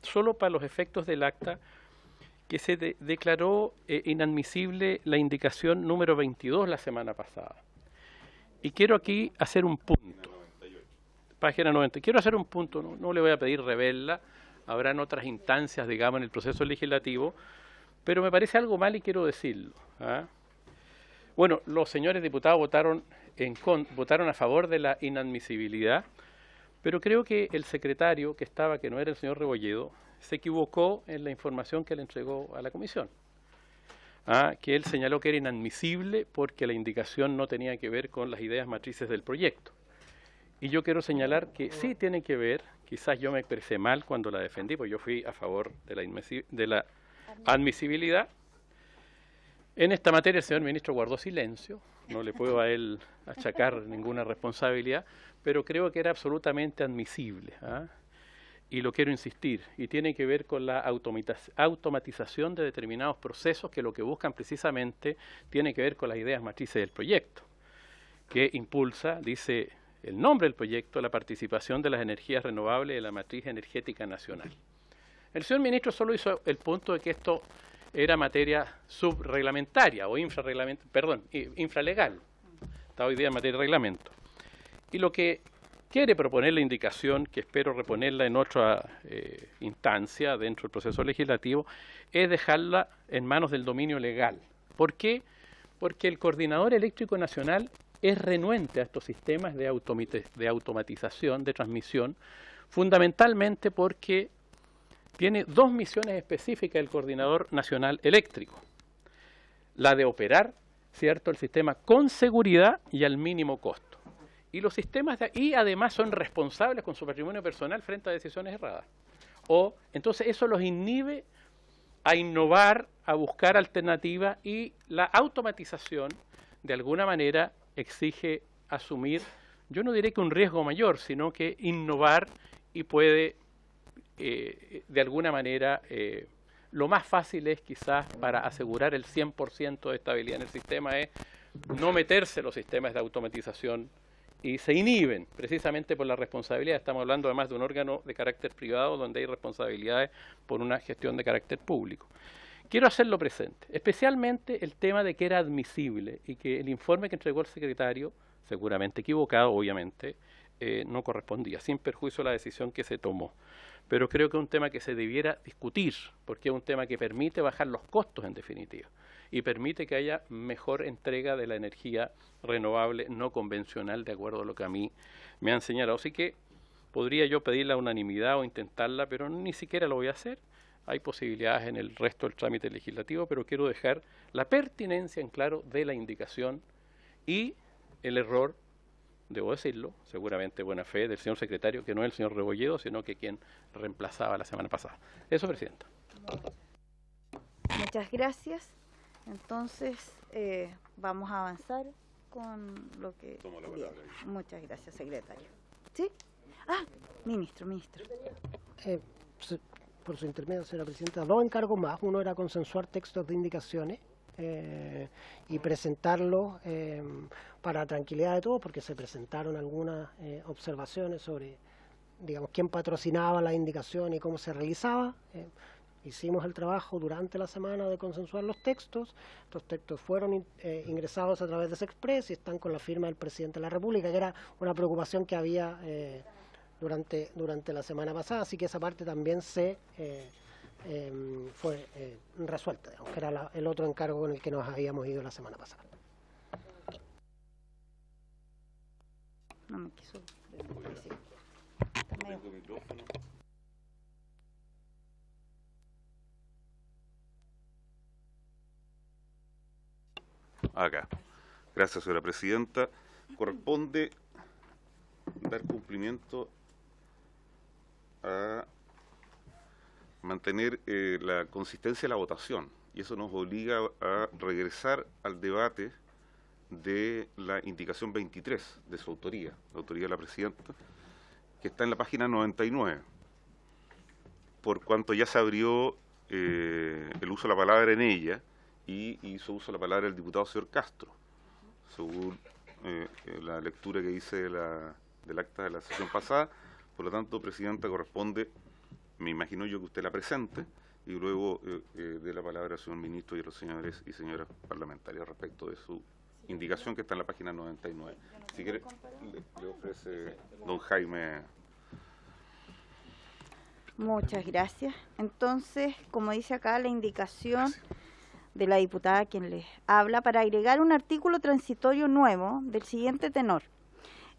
solo para los efectos del acta, que se declaró inadmisible la indicación número 22 la semana pasada. Y quiero aquí hacer un punto. Página 90. Quiero hacer un punto, no le voy a pedir reverla, habrán otras instancias, digamos, en el proceso legislativo, pero me parece algo mal y quiero decirlo. Bueno, los señores diputados votaron a favor de la inadmisibilidad, pero creo que el secretario que estaba, que no era el señor Rebolledo, se equivocó en la información que le entregó a la comisión. Que él señaló que era inadmisible porque la indicación no tenía que ver con las ideas matrices del proyecto. Y yo quiero señalar que sí tiene que ver, quizás yo me expresé mal cuando la defendí, porque yo fui a favor de la admisibilidad. En esta materia el señor ministro guardó silencio, no le puedo a él achacar ninguna responsabilidad, pero creo que era absolutamente admisible. Y lo quiero insistir, y tiene que ver con la automatización de determinados procesos que lo que buscan precisamente tiene que ver con las ideas matrices del proyecto, que impulsa, dice el nombre del proyecto, la participación de las energías renovables en la matriz energética nacional. El señor ministro solo hizo el punto de que esto era materia subreglamentaria o infralegal. Está hoy día en materia de reglamento. Y lo que quiere proponer la indicación, que espero reponerla en otra instancia dentro del proceso legislativo, es dejarla en manos del dominio legal. ¿Por qué? Porque el Coordinador Eléctrico Nacional es renuente a estos sistemas de automatización, de transmisión, fundamentalmente porque tiene dos misiones específicas el Coordinador Nacional Eléctrico. La de operar, ¿cierto?, el sistema con seguridad y al mínimo costo. Y los sistemas y además son responsables con su patrimonio personal frente a decisiones erradas. Entonces eso los inhibe a innovar, a buscar alternativas, y la automatización de alguna manera exige asumir, yo no diré que un riesgo mayor, sino que innovar, y puede de alguna manera lo más fácil es quizás para asegurar el 100% de estabilidad en el sistema es no meterse los sistemas de automatización y se inhiben precisamente por la responsabilidad. Estamos hablando además de un órgano de carácter privado donde hay responsabilidades por una gestión de carácter público. Quiero hacerlo presente, especialmente el tema de que era admisible y que el informe que entregó el secretario, seguramente equivocado obviamente, no correspondía, sin perjuicio de la decisión que se tomó. Pero creo que es un tema que se debiera discutir, porque es un tema que permite bajar los costos en definitiva y permite que haya mejor entrega de la energía renovable no convencional, de acuerdo a lo que a mí me han señalado. Así que podría yo pedir la unanimidad o intentarla, pero ni siquiera lo voy a hacer. Hay posibilidades en el resto del trámite legislativo, pero quiero dejar la pertinencia en claro de la indicación y el error, debo decirlo, seguramente buena fe del señor secretario, que no es el señor Rebolledo, sino que quien reemplazaba la semana pasada. Eso, Presidenta.
Muchas gracias. Entonces, vamos a avanzar con lo que viene. Muchas gracias, secretario. ¿Sí? Ah, ministro.
Por su intermedio, señora Presidenta, 2 encargos más. Uno era consensuar textos de indicaciones y presentarlos para tranquilidad de todos, porque se presentaron algunas observaciones sobre, digamos, quién patrocinaba la indicación y cómo se realizaba. Hicimos el trabajo durante la semana de consensuar los textos. Estos textos fueron ingresados a través de Sexpress y están con la firma del Presidente de la República, que era una preocupación que había durante la semana pasada, así que esa parte también se fue resuelta, digamos, que era el otro encargo con el que nos habíamos ido la semana pasada.
No me quiso decir.
Acá. Gracias, señora Presidenta. Corresponde dar cumplimiento a mantener la consistencia de la votación, y eso nos obliga a regresar al debate de la indicación 23 de su autoría, la autoría de la Presidenta, que está en la página 99, por cuanto ya se abrió el uso de la palabra en ella y hizo uso de la palabra el diputado señor Castro, según la lectura que hice del acta de la sesión pasada. Por lo tanto, Presidenta, corresponde, me imagino yo, que usted la presente y luego dé la palabra al señor ministro y a los señores y señoras parlamentarias respecto de su indicación que está en la página 99. Si quiere, le ofrece don Jaime.
Muchas gracias. Entonces, como dice acá la indicación de la diputada quien les habla, para agregar un artículo transitorio nuevo del siguiente tenor.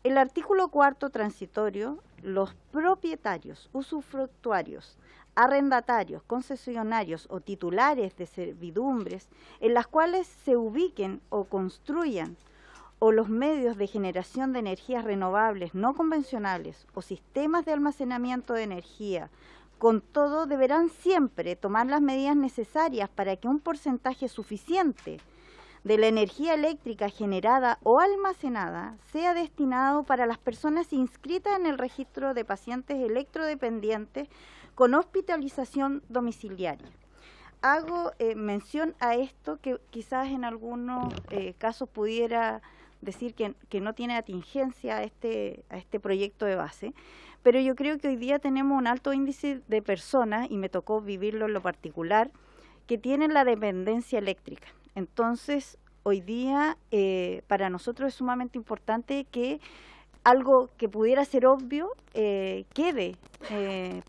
El artículo 4 transitorio, los propietarios, usufructuarios, arrendatarios, concesionarios o titulares de servidumbres en las cuales se ubiquen o construyan o los medios de generación de energías renovables no convencionales o sistemas de almacenamiento de energía, con todo deberán siempre tomar las medidas necesarias para que un porcentaje suficiente de la energía eléctrica generada o almacenada sea destinado para las personas inscritas en el registro de pacientes electrodependientes con hospitalización domiciliaria. Hago mención a esto que quizás en algunos casos pudiera decir que no tiene atingencia a este proyecto de base, pero yo creo que hoy día tenemos un alto índice de personas, y me tocó vivirlo en lo particular, que tienen la dependencia eléctrica. Entonces, hoy día para nosotros es sumamente importante que algo que pudiera ser obvio quede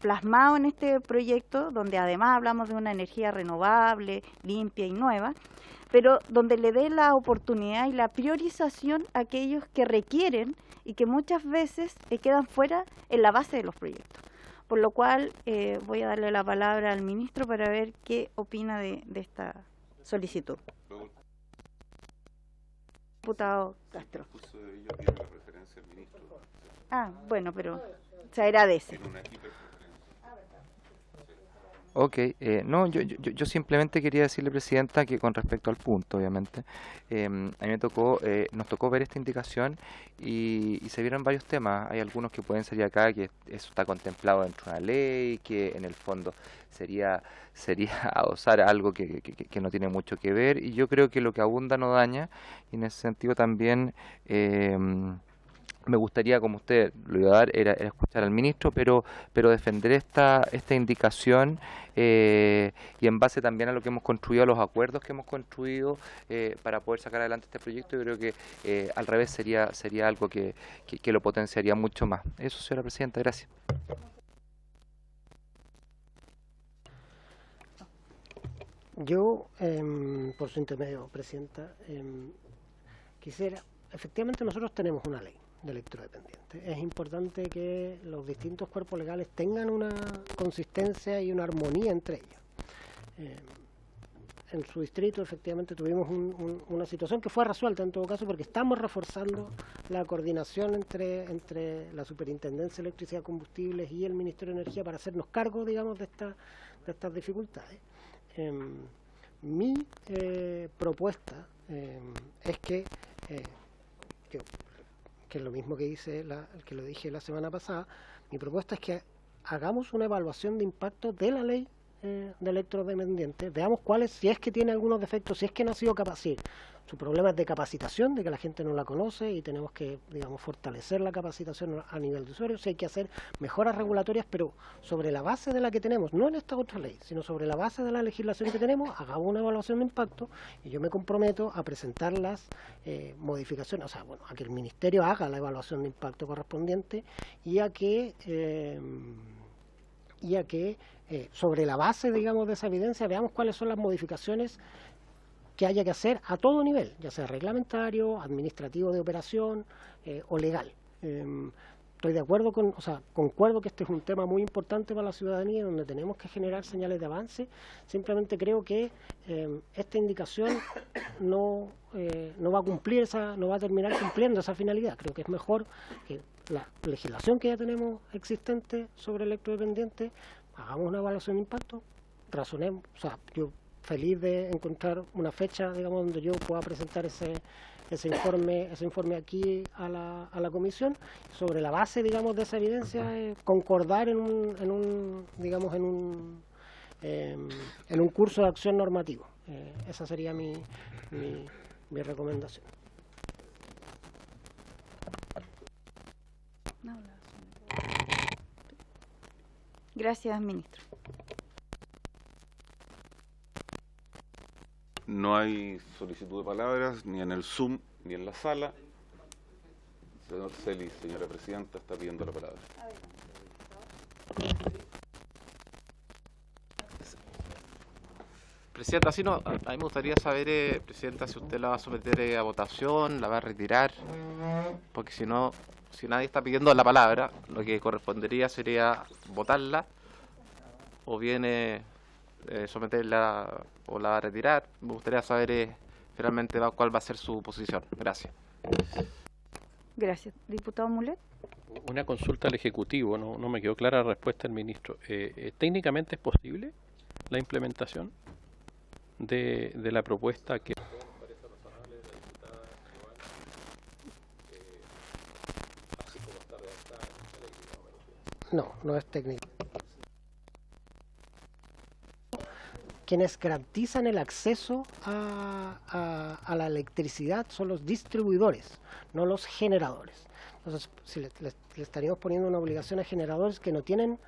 plasmado en este proyecto, donde además hablamos de una energía renovable, limpia y nueva, pero donde le dé la oportunidad y la priorización a aquellos que requieren y que muchas veces quedan fuera en la base de los proyectos. Por lo cual voy a darle la palabra al ministro para ver qué opina de esta solicitud. Diputado Castro. Ah, bueno, pero se agradece.
Ok, no, yo simplemente quería decirle, Presidenta, que con respecto al punto, obviamente, a mí nos tocó ver esta indicación y se vieron varios temas. Hay algunos que pueden salir acá, que eso está contemplado dentro de una ley, que en el fondo sería adosar algo que no tiene mucho que ver, y yo creo que lo que abunda no daña, y en ese sentido también me gustaría, como usted lo iba a dar, era escuchar al ministro, pero defender esta indicación y en base también a lo que hemos construido, a los acuerdos que hemos construido para poder sacar adelante este proyecto. Yo creo que al revés sería algo que lo potenciaría mucho más. Eso, señora presidenta, gracias.
Yo, por su intermedio, presidenta, quisiera, efectivamente nosotros tenemos una ley de electrodependientes. Es importante que los distintos cuerpos legales tengan una consistencia y una armonía entre ellos. En su distrito efectivamente tuvimos una situación que fue resuelta en todo caso porque estamos reforzando la coordinación entre la Superintendencia de Electricidad y Combustibles y el Ministerio de Energía para hacernos cargo, digamos, de estas dificultades. Mi propuesta es que es lo mismo que lo dije la semana pasada. Mi propuesta es que hagamos una evaluación de impacto de la ley de electrodependientes, veamos si es que tiene algunos defectos, si es que no ha sido capaz. Su problema es de capacitación, de que la gente no la conoce y tenemos que, digamos, fortalecer la capacitación a nivel de usuarios. Hay que hacer mejoras regulatorias, pero sobre la base de la que tenemos, no en esta otra ley, sino sobre la base de la legislación que tenemos, hagamos una evaluación de impacto y yo me comprometo a presentar las modificaciones, o sea, bueno, a que el Ministerio haga la evaluación de impacto correspondiente y a que sobre la base, digamos, de esa evidencia veamos cuáles son las modificaciones que haya que hacer a todo nivel, ya sea reglamentario, administrativo de operación o legal. Estoy de acuerdo concuerdo que este es un tema muy importante para la ciudadanía, donde tenemos que generar señales de avance. Simplemente creo que esta indicación no va a cumplir no va a terminar cumpliendo esa finalidad. Creo que es mejor que la legislación que ya tenemos existente sobre electrodependientes, hagamos una evaluación de impacto, razonemos, yo feliz de encontrar una fecha, digamos, donde yo pueda presentar ese informe aquí a la comisión, sobre la base, digamos, de esa evidencia, concordar en un curso de acción normativo. Esa sería mi recomendación.
Gracias, ministro.
No hay solicitud de palabras ni en el Zoom ni en la sala. Señor Celis, señora presidenta, está pidiendo la palabra.
Presidenta, a mí me gustaría saber, presidenta, si usted la va a someter a votación, la va a retirar, porque si nadie está pidiendo la palabra, lo que correspondería sería votarla, o bien someterla o la va a retirar. Me gustaría saber finalmente cuál va a ser su posición. Gracias.
Gracias. Diputado Mulet.
Una consulta al Ejecutivo, no me quedó clara la respuesta del ministro. ¿Técnicamente es posible la implementación de la propuesta que...
No es técnico. Quienes garantizan el acceso a la electricidad son los distribuidores, no los generadores. Entonces, si le estaríamos poniendo una obligación a generadores que no tienen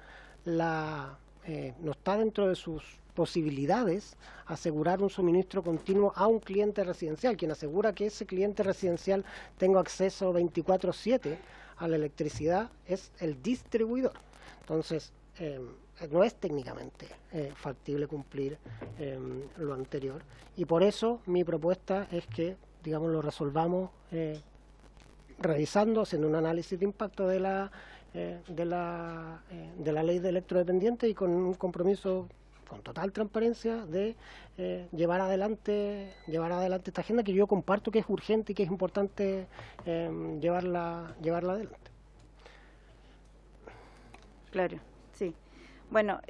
no está dentro de sus posibilidades asegurar un suministro continuo a un cliente residencial. Quien asegura que ese cliente residencial tenga acceso 24/7 a la electricidad es el distribuidor. Entonces, no es técnicamente factible cumplir lo anterior, y por eso mi propuesta es que, digamos, lo resolvamos revisando, haciendo un análisis de impacto de la ley de electrodependientes y con un compromiso con total transparencia de llevar adelante esta agenda, que yo comparto que es urgente y que es importante llevarla adelante.
Claro, sí. Bueno,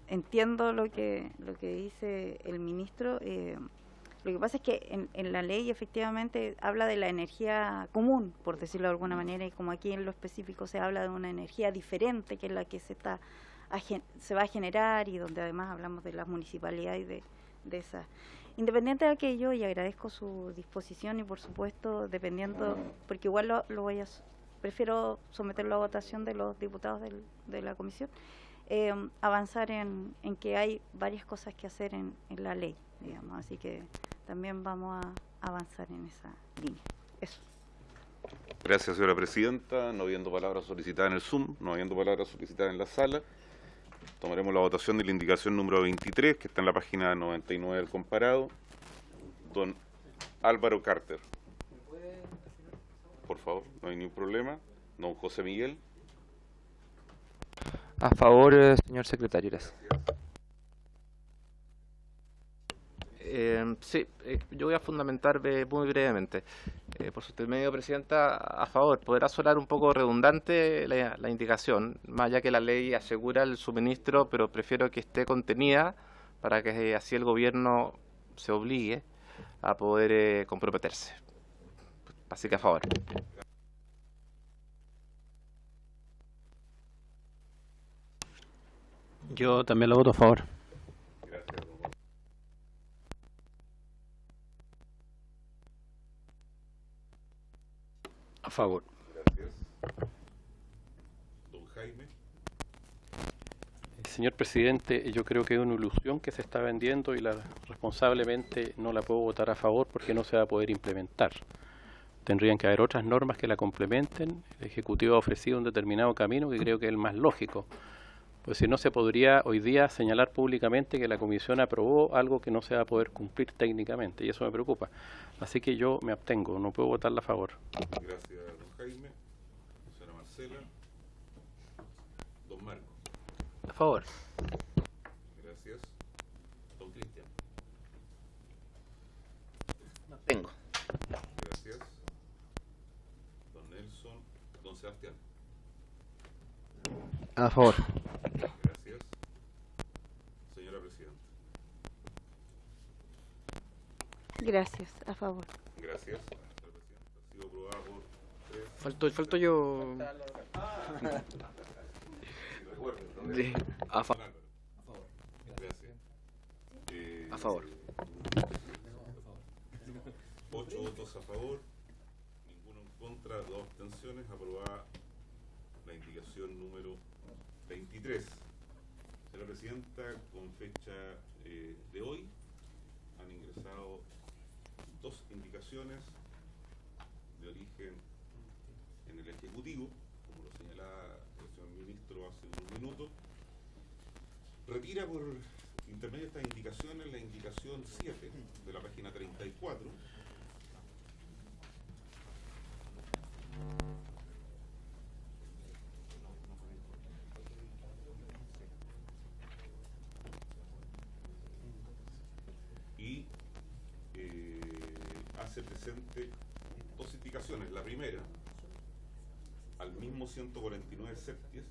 entiendo lo que dice el ministro. Lo que pasa es que en la ley efectivamente habla de la energía común, por decirlo de alguna manera, y como aquí en lo específico se habla de una energía diferente, que es la que se va a generar, y donde además hablamos de las municipalidades y de esas Independiente de aquello, y agradezco su disposición y por supuesto, dependiendo, porque igual lo voy a, prefiero someterlo a votación de los diputados de la comisión, avanzar en que hay varias cosas que hacer en la ley, digamos, así que también vamos a avanzar en esa línea. Eso.
Gracias, señora presidenta. No habiendo palabras solicitadas en el Zoom, no habiendo palabras solicitadas en la sala, tomaremos la votación de la indicación número 23, que está en la página 99 del comparado. Don Álvaro Carter. Por favor, no hay ningún problema. Don José Miguel.
A favor, señor secretario. Gracias.
Sí, yo voy a fundamentar muy brevemente. Por su intermedio, Presidenta, a favor. Podrá sonar un poco redundante la indicación, más allá que la ley asegura el suministro, pero prefiero que esté contenida para que así el gobierno se obligue a poder comprometerse. Así que a favor.
Yo también lo voto a favor. A favor.
Gracias. Don Jaime.
Señor presidente, yo creo que es una ilusión que se está vendiendo y responsablemente no la puedo votar a favor porque no se va a poder implementar. Tendrían que haber otras normas que la complementen. El Ejecutivo ha ofrecido un determinado camino que creo que es el más lógico. Pues si no, se podría hoy día señalar públicamente que la Comisión aprobó algo que no se va a poder cumplir técnicamente, y eso me preocupa. Así que yo me abstengo, no puedo votarla a favor.
Gracias, don Jaime. Señora Marcela. Don Marco.
A favor.
Gracias. Don Cristian.
No tengo.
Gracias. Don Nelson. Don Sebastián.
A favor.
Gracias. Señora presidenta.
Gracias, a favor.
Gracias. Señora presidenta. Ha sido aprobada por 3.
Faltó yo. Sí, a favor.
Gracias.
A favor.
8 votos a favor, ninguno en contra, 2 abstenciones. Aprobada la indicación número 23. Señora presidenta, con fecha de hoy han ingresado 2 indicaciones de origen en el Ejecutivo, como lo señalaba el señor ministro hace unos minutos. Retira por intermedio de estas indicaciones la indicación 7 de la página 34. Y hace presente 2 indicaciones. La primera, al mismo 149 septies.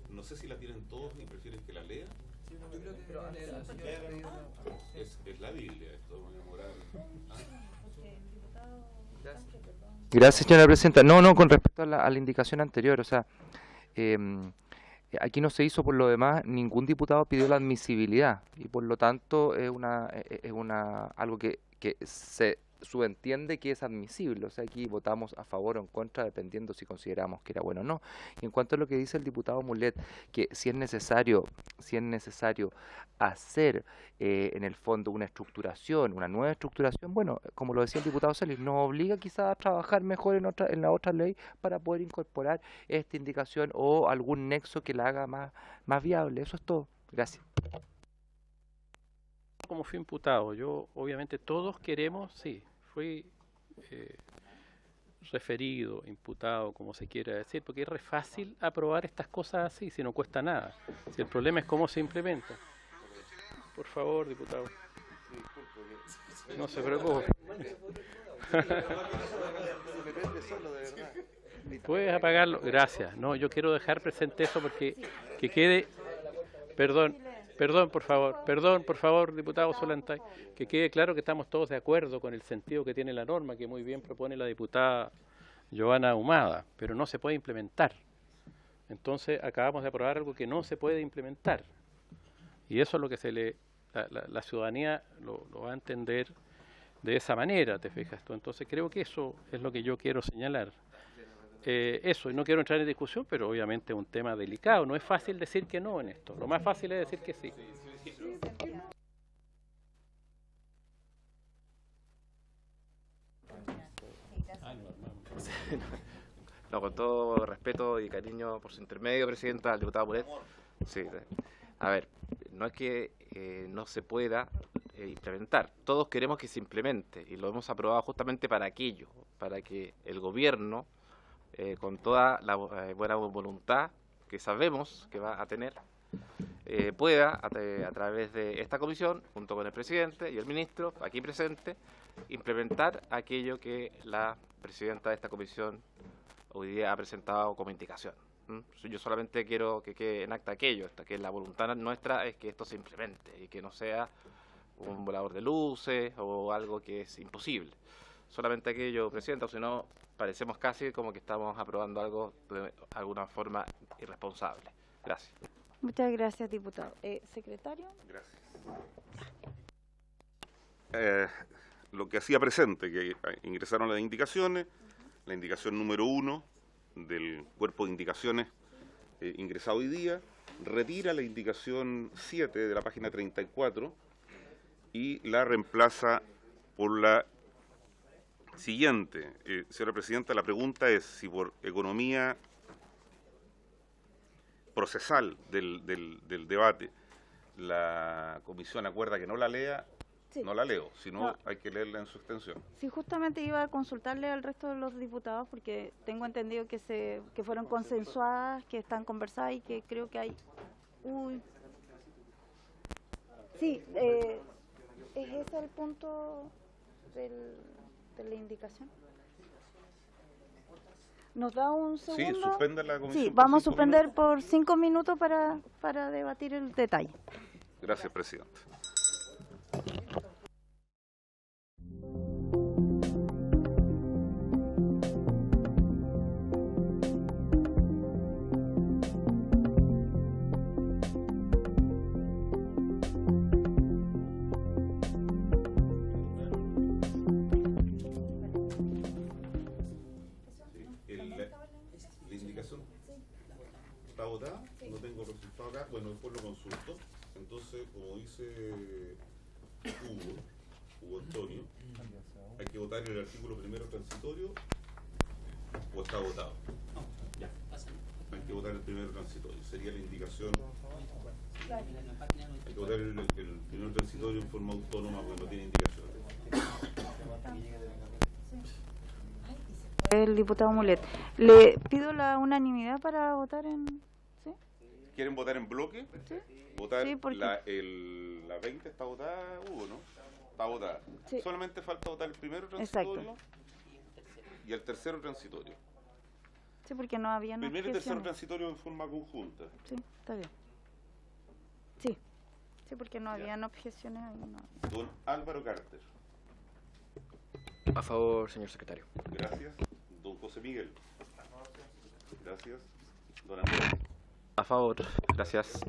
No sé si la tienen todos y prefieren que la lea. Es la Biblia esto, doña Moral.
Gracias, señora presidenta. No, con respecto a la indicación anterior, o sea, aquí no se hizo por lo demás, ningún diputado pidió la admisibilidad y por lo tanto es algo que se subentiende que es admisible, o sea, aquí votamos a favor o en contra dependiendo si consideramos que era bueno o no. Y en cuanto a lo que dice el diputado Mulet, que si es necesario hacer en el fondo una nueva estructuración, bueno, como lo decía el diputado Celis, nos obliga quizás a trabajar mejor en la otra ley para poder incorporar esta indicación o algún nexo que la haga más viable. Eso es todo. Gracias.
Como fui imputado, yo obviamente todos queremos, sí, fui referido, imputado, como se quiera decir, porque es re fácil aprobar estas cosas así, si no cuesta nada. Si el problema es cómo se implementa. Por favor, diputado. No se preocupe. ¿Puedes apagarlo? Gracias. No, yo quiero dejar presente eso porque que quede... Perdón, por favor, diputado Solantay, que quede claro que estamos todos de acuerdo con el sentido que tiene la norma, que muy bien propone la diputada Joana Ahumada, pero no se puede implementar. Entonces acabamos de aprobar algo que no se puede implementar. Y eso es lo que se le la ciudadanía lo va a entender de esa manera, te fijas tú. Entonces creo que eso es lo que yo quiero señalar. Eso, y no quiero entrar en discusión, pero obviamente es un tema delicado. No es fácil decir que no en esto. Lo más fácil es decir que sí.
No, con todo respeto y cariño por su intermedio, Presidenta, al diputado Mulet. Sí, a ver, no es que no se pueda implementar. Todos queremos que se implemente y lo hemos aprobado justamente para aquello, para que el gobierno, con toda la buena voluntad que sabemos que va a tener, pueda, a través de esta comisión, junto con el presidente y el ministro aquí presente, implementar aquello que la presidenta de esta comisión hoy día ha presentado como indicación. Yo solamente quiero que quede en acta aquello, que la voluntad nuestra es que esto se implemente y que no sea un volador de luces o algo que es imposible. Solamente aquello, Presidenta, o si no, parecemos casi como que estamos aprobando algo de alguna forma irresponsable. Gracias.
Muchas gracias, diputado. Secretario.
Gracias. Lo que hacía presente, que ingresaron las indicaciones, la indicación número 1 del cuerpo de indicaciones ingresado hoy día, retira la indicación 7 de la página 34 y la reemplaza por la siguiente. Señora Presidenta, la pregunta es si por economía procesal del debate la comisión acuerda que no la lea. Sí. No la leo, sino hay que leerla en su extensión.
Sí, justamente iba a consultarle al resto de los diputados porque tengo entendido que fueron consensuadas, que están conversadas y que creo que hay... Sí, ¿es ese el punto de la indicación? ¿Nos da un segundo?
Sí, suspenda la comisión.
Sí, vamos a suspender por 5 minutos para debatir el detalle.
Gracias, Presidente. La indicación está votada, no tengo resultado acá, bueno, después lo consulto. Entonces, como dice Hugo Antonio, hay que votar el artículo primero transitorio o está votado. Hay que votar el primero transitorio, sería la indicación. Hay que votar el primero transitorio en forma autónoma porque no tiene indicaciones.
El diputado Mulet. Le pido la unanimidad para votar en... ¿Sí?
¿Quieren votar en bloque?
Sí.
Votar
Sí, porque...
la 20 está votada, Hugo, ¿no? Está votada.
Sí.
Solamente falta votar el primero transitorio.
Exacto.
Y el tercero transitorio.
Sí, porque no había...
Primero y tercero transitorio en forma conjunta.
Sí, está bien. Sí. Sí, porque no habían objeciones ahí. No.
Don Álvaro Carter.
A favor, señor secretario.
Gracias. Don José Miguel. Gracias. Don Andrés.
A favor. Gracias.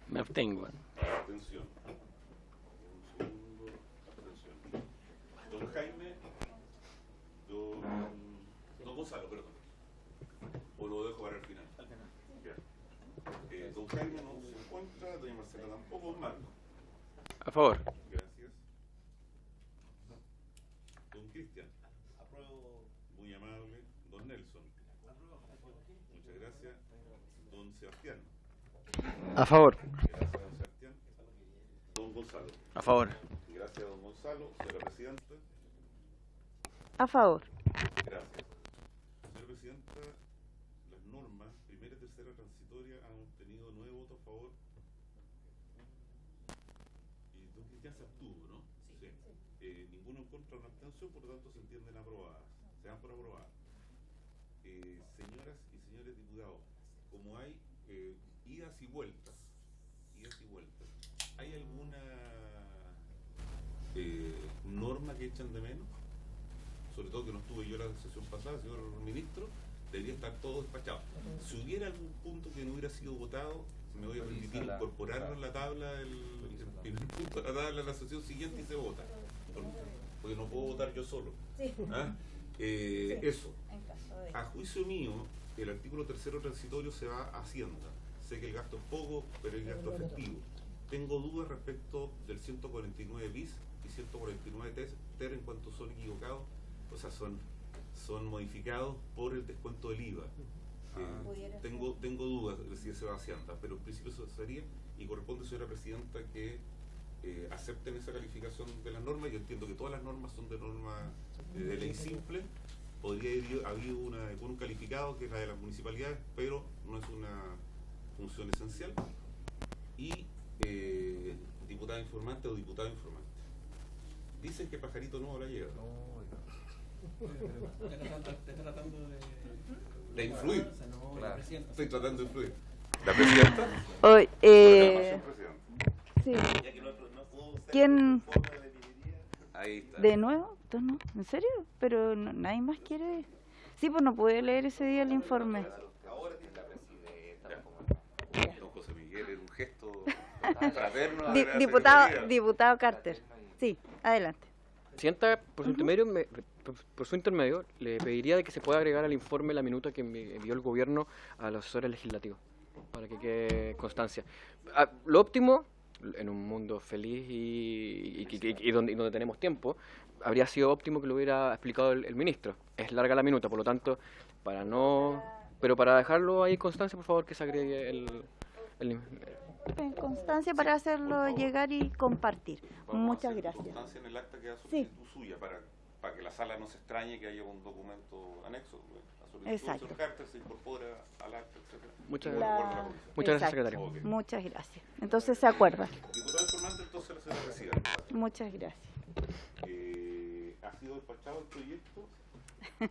Me abstengo.
Atención. Atención. Don Jaime. Don Gonzalo, perdón. O lo dejo para el final. Don Jaime no se encuentra, doña Marcela tampoco, Marco.
A favor.
Gracias. Don Cristian. Apruebo. Muy amable. Don Nelson. Muchas gracias. Don Sebastián.
A favor.
Gracias, don Sebastián. Don Gonzalo.
A favor.
Gracias, don Gonzalo. Señora Presidenta.
A favor.
Gracias. Señora Presidenta, las normas primera y tercera transitoria han obtenido 9 votos a favor. Y don Cristian se abstuvo, ¿no? Sí. Ninguno en contra, una abstención, por lo tanto se entienden aprobadas. Se dan por aprobadas. Señoras y señores diputados, como hay idas y vueltas, ¿hay alguna norma que echan de menos? sobre todo que no estuve yo en la sesión pasada, señor ministro, debería estar todo despachado. Si hubiera algún punto que no hubiera sido votado, me voy a permitir incorporarlo en la tabla, el primer punto de la tabla de la sesión siguiente y se vota. Porque no puedo votar yo solo. ¿Ah? Eso. A juicio mío, el artículo 3º transitorio se va a Hacienda. Sé que el gasto es poco, pero el gasto efectivo. Tengo dudas respecto del 149 bis y 149 ter en cuanto son equivocados, o sea, son modificados por el descuento del IVA. Tengo dudas de si se va a Hacienda, pero en principio eso sería, y corresponde, señora presidenta, que acepten esa calificación de las normas. Yo entiendo que todas las normas son de norma de ley simple. Podría haber un calificado que es la de las municipalidades, pero no es una función esencial. Y diputada informante o diputado informante. Dicen que Pajarito Nuevo la lleva.
Está tratando
de influir.
No, la presidenta.
Estoy tratando de influir. ¿La presidenta?
Hoy, sí.
Ya que no puedo ser
¿Quién?
Ahí está.
¿De nuevo? ¿No? ¿En serio? Pero nadie más quiere. Sí, pues no pude leer ese día el informe.
Ahora tiene la presidenta. Don José Miguel, era un gesto fraterno.
Diputado Carter. Sí, adelante.
Presidenta, por su intermedio, le pediría de que se pueda agregar al informe la minuta que me envió el gobierno a los asesores legislativos, para que quede constancia. Lo óptimo, en un mundo feliz y donde tenemos tiempo, habría sido óptimo que lo hubiera explicado el ministro. Es larga la minuta, por lo tanto, pero para dejarlo ahí constancia, por favor, que se agregue
En constancia para hacerlo llegar y compartir. Muchas gracias.
Constancia en el acta que da solicitud suya para que la sala no se extrañe que haya un documento anexo. La solicitud del señor Carter se incorpora al acta, etc.
Muchas gracias, secretario.
Okay. Muchas gracias. Entonces se acuerda.
Diputado informante, entonces la señora presidenta.
Muchas gracias.
Ha sido despachado el proyecto.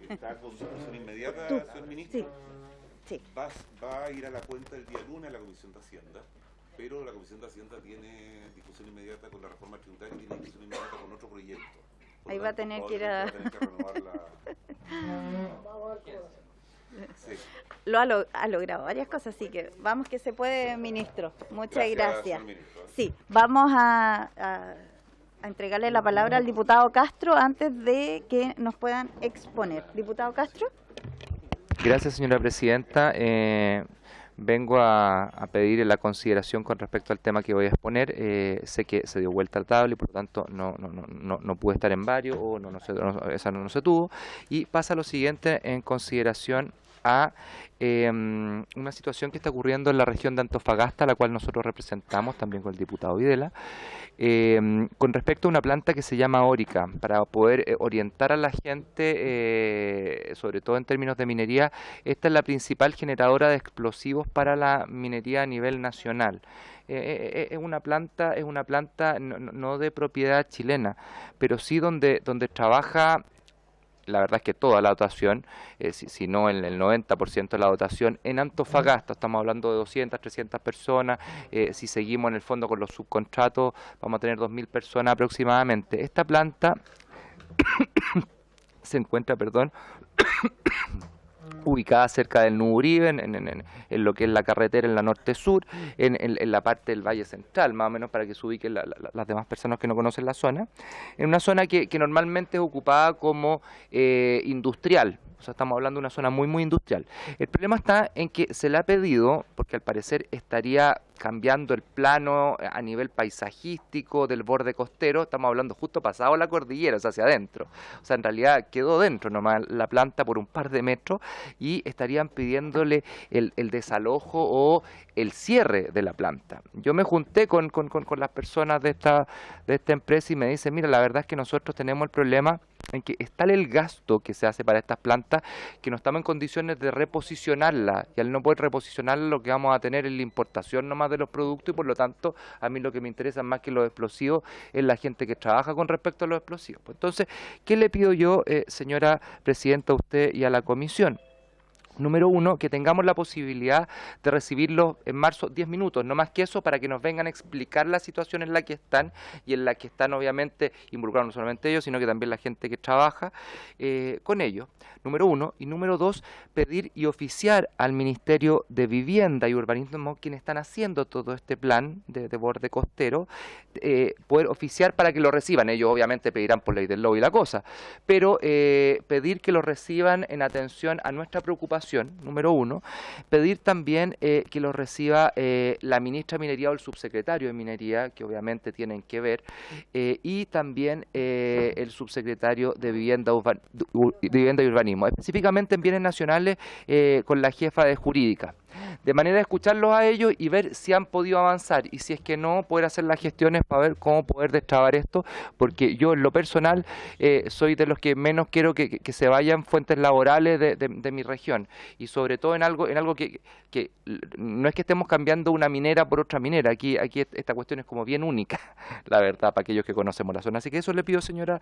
Está con discusión inmediata, señor ministro.
Sí.
Va a ir a la cuenta el día lunes a la Comisión de Hacienda, pero la Comisión de Hacienda tiene discusión inmediata con la reforma tributaria y tiene discusión inmediata con otro proyecto. Ahí
va a tener que ir a...
renovar la... Sí.
Lo ha logrado varias cosas, así que vamos que se puede, ministro. Muchas gracias.
Ministro.
Sí, vamos a entregarle la palabra al diputado Castro antes de que nos puedan exponer. Diputado Castro.
Gracias, señora presidenta. Vengo a pedir la consideración con respecto al tema que voy a exponer. Sé que se dio vuelta al tabla y por lo tanto no pude estar en varios o esa no se tuvo. Y pasa lo siguiente en consideración a una situación que está ocurriendo en la región de Antofagasta, la cual nosotros representamos también con el diputado Videla, con respecto a una planta que se llama Órica, para poder orientar a la gente, sobre todo en términos de minería. Esta es la principal generadora de explosivos para la minería a nivel nacional. Es una planta no de propiedad chilena, pero sí donde trabaja. La verdad es que toda la dotación, si no el 90% de la dotación, en Antofagasta, estamos hablando de 200, 300 personas, si seguimos en el fondo con los subcontratos, vamos a tener 2.000 personas aproximadamente. Esta planta se encuentra, ubicada cerca del Nuevo Uribe, en lo que es la carretera en la norte-sur, en la parte del Valle Central, más o menos para que se ubiquen las demás personas que no conocen la zona, en una zona que normalmente es ocupada como industrial. O sea, estamos hablando de una zona muy industrial. El problema está en que se le ha pedido, porque al parecer estaría cambiando el plano a nivel paisajístico del borde costero, estamos hablando justo pasado la cordillera, o sea, hacia adentro. O sea, en realidad quedó dentro nomás la planta por un par de metros y estarían pidiéndole el desalojo o el cierre de la planta. Yo me junté con las personas de esta empresa y me dicen, mira, la verdad es que nosotros tenemos el problema en que es tal el gasto que se hace para estas plantas que no estamos en condiciones de reposicionarla, y al no poder reposicionarla lo que vamos a tener es la importación nomás de los productos, y por lo tanto a mí lo que me interesa más que los explosivos es la gente que trabaja con respecto a los explosivos. Pues entonces, ¿qué le pido yo, señora presidenta, a usted y a la comisión? Número uno, que tengamos la posibilidad de recibirlos en marzo 10 minutos, no más que eso, para que nos vengan a explicar la situación en la que están y en la que están obviamente involucrados no solamente ellos, sino que también la gente que trabaja con ellos. Número uno. Y número dos, pedir y oficiar al Ministerio de Vivienda y Urbanismo, quienes están haciendo todo este plan de borde costero, poder oficiar para que lo reciban. Ellos obviamente pedirán por ley del lobo y la cosa, pero pedir que lo reciban en atención a nuestra preocupación, número uno. Pedir también que lo reciba la ministra de Minería o el subsecretario de Minería, que obviamente tienen que ver, y también el subsecretario de Vivienda y Urbanismo, específicamente en bienes nacionales con la jefa de jurídica, de manera de escucharlos a ellos y ver si han podido avanzar, y si es que no, poder hacer las gestiones para ver cómo poder destrabar esto, porque yo en lo personal soy de los que menos quiero que se vayan fuentes laborales de mi región, y sobre todo en algo que no es que estemos cambiando una minera por otra minera, aquí esta cuestión es como bien única, la verdad, para aquellos que conocemos la zona. Así que eso le pido, señora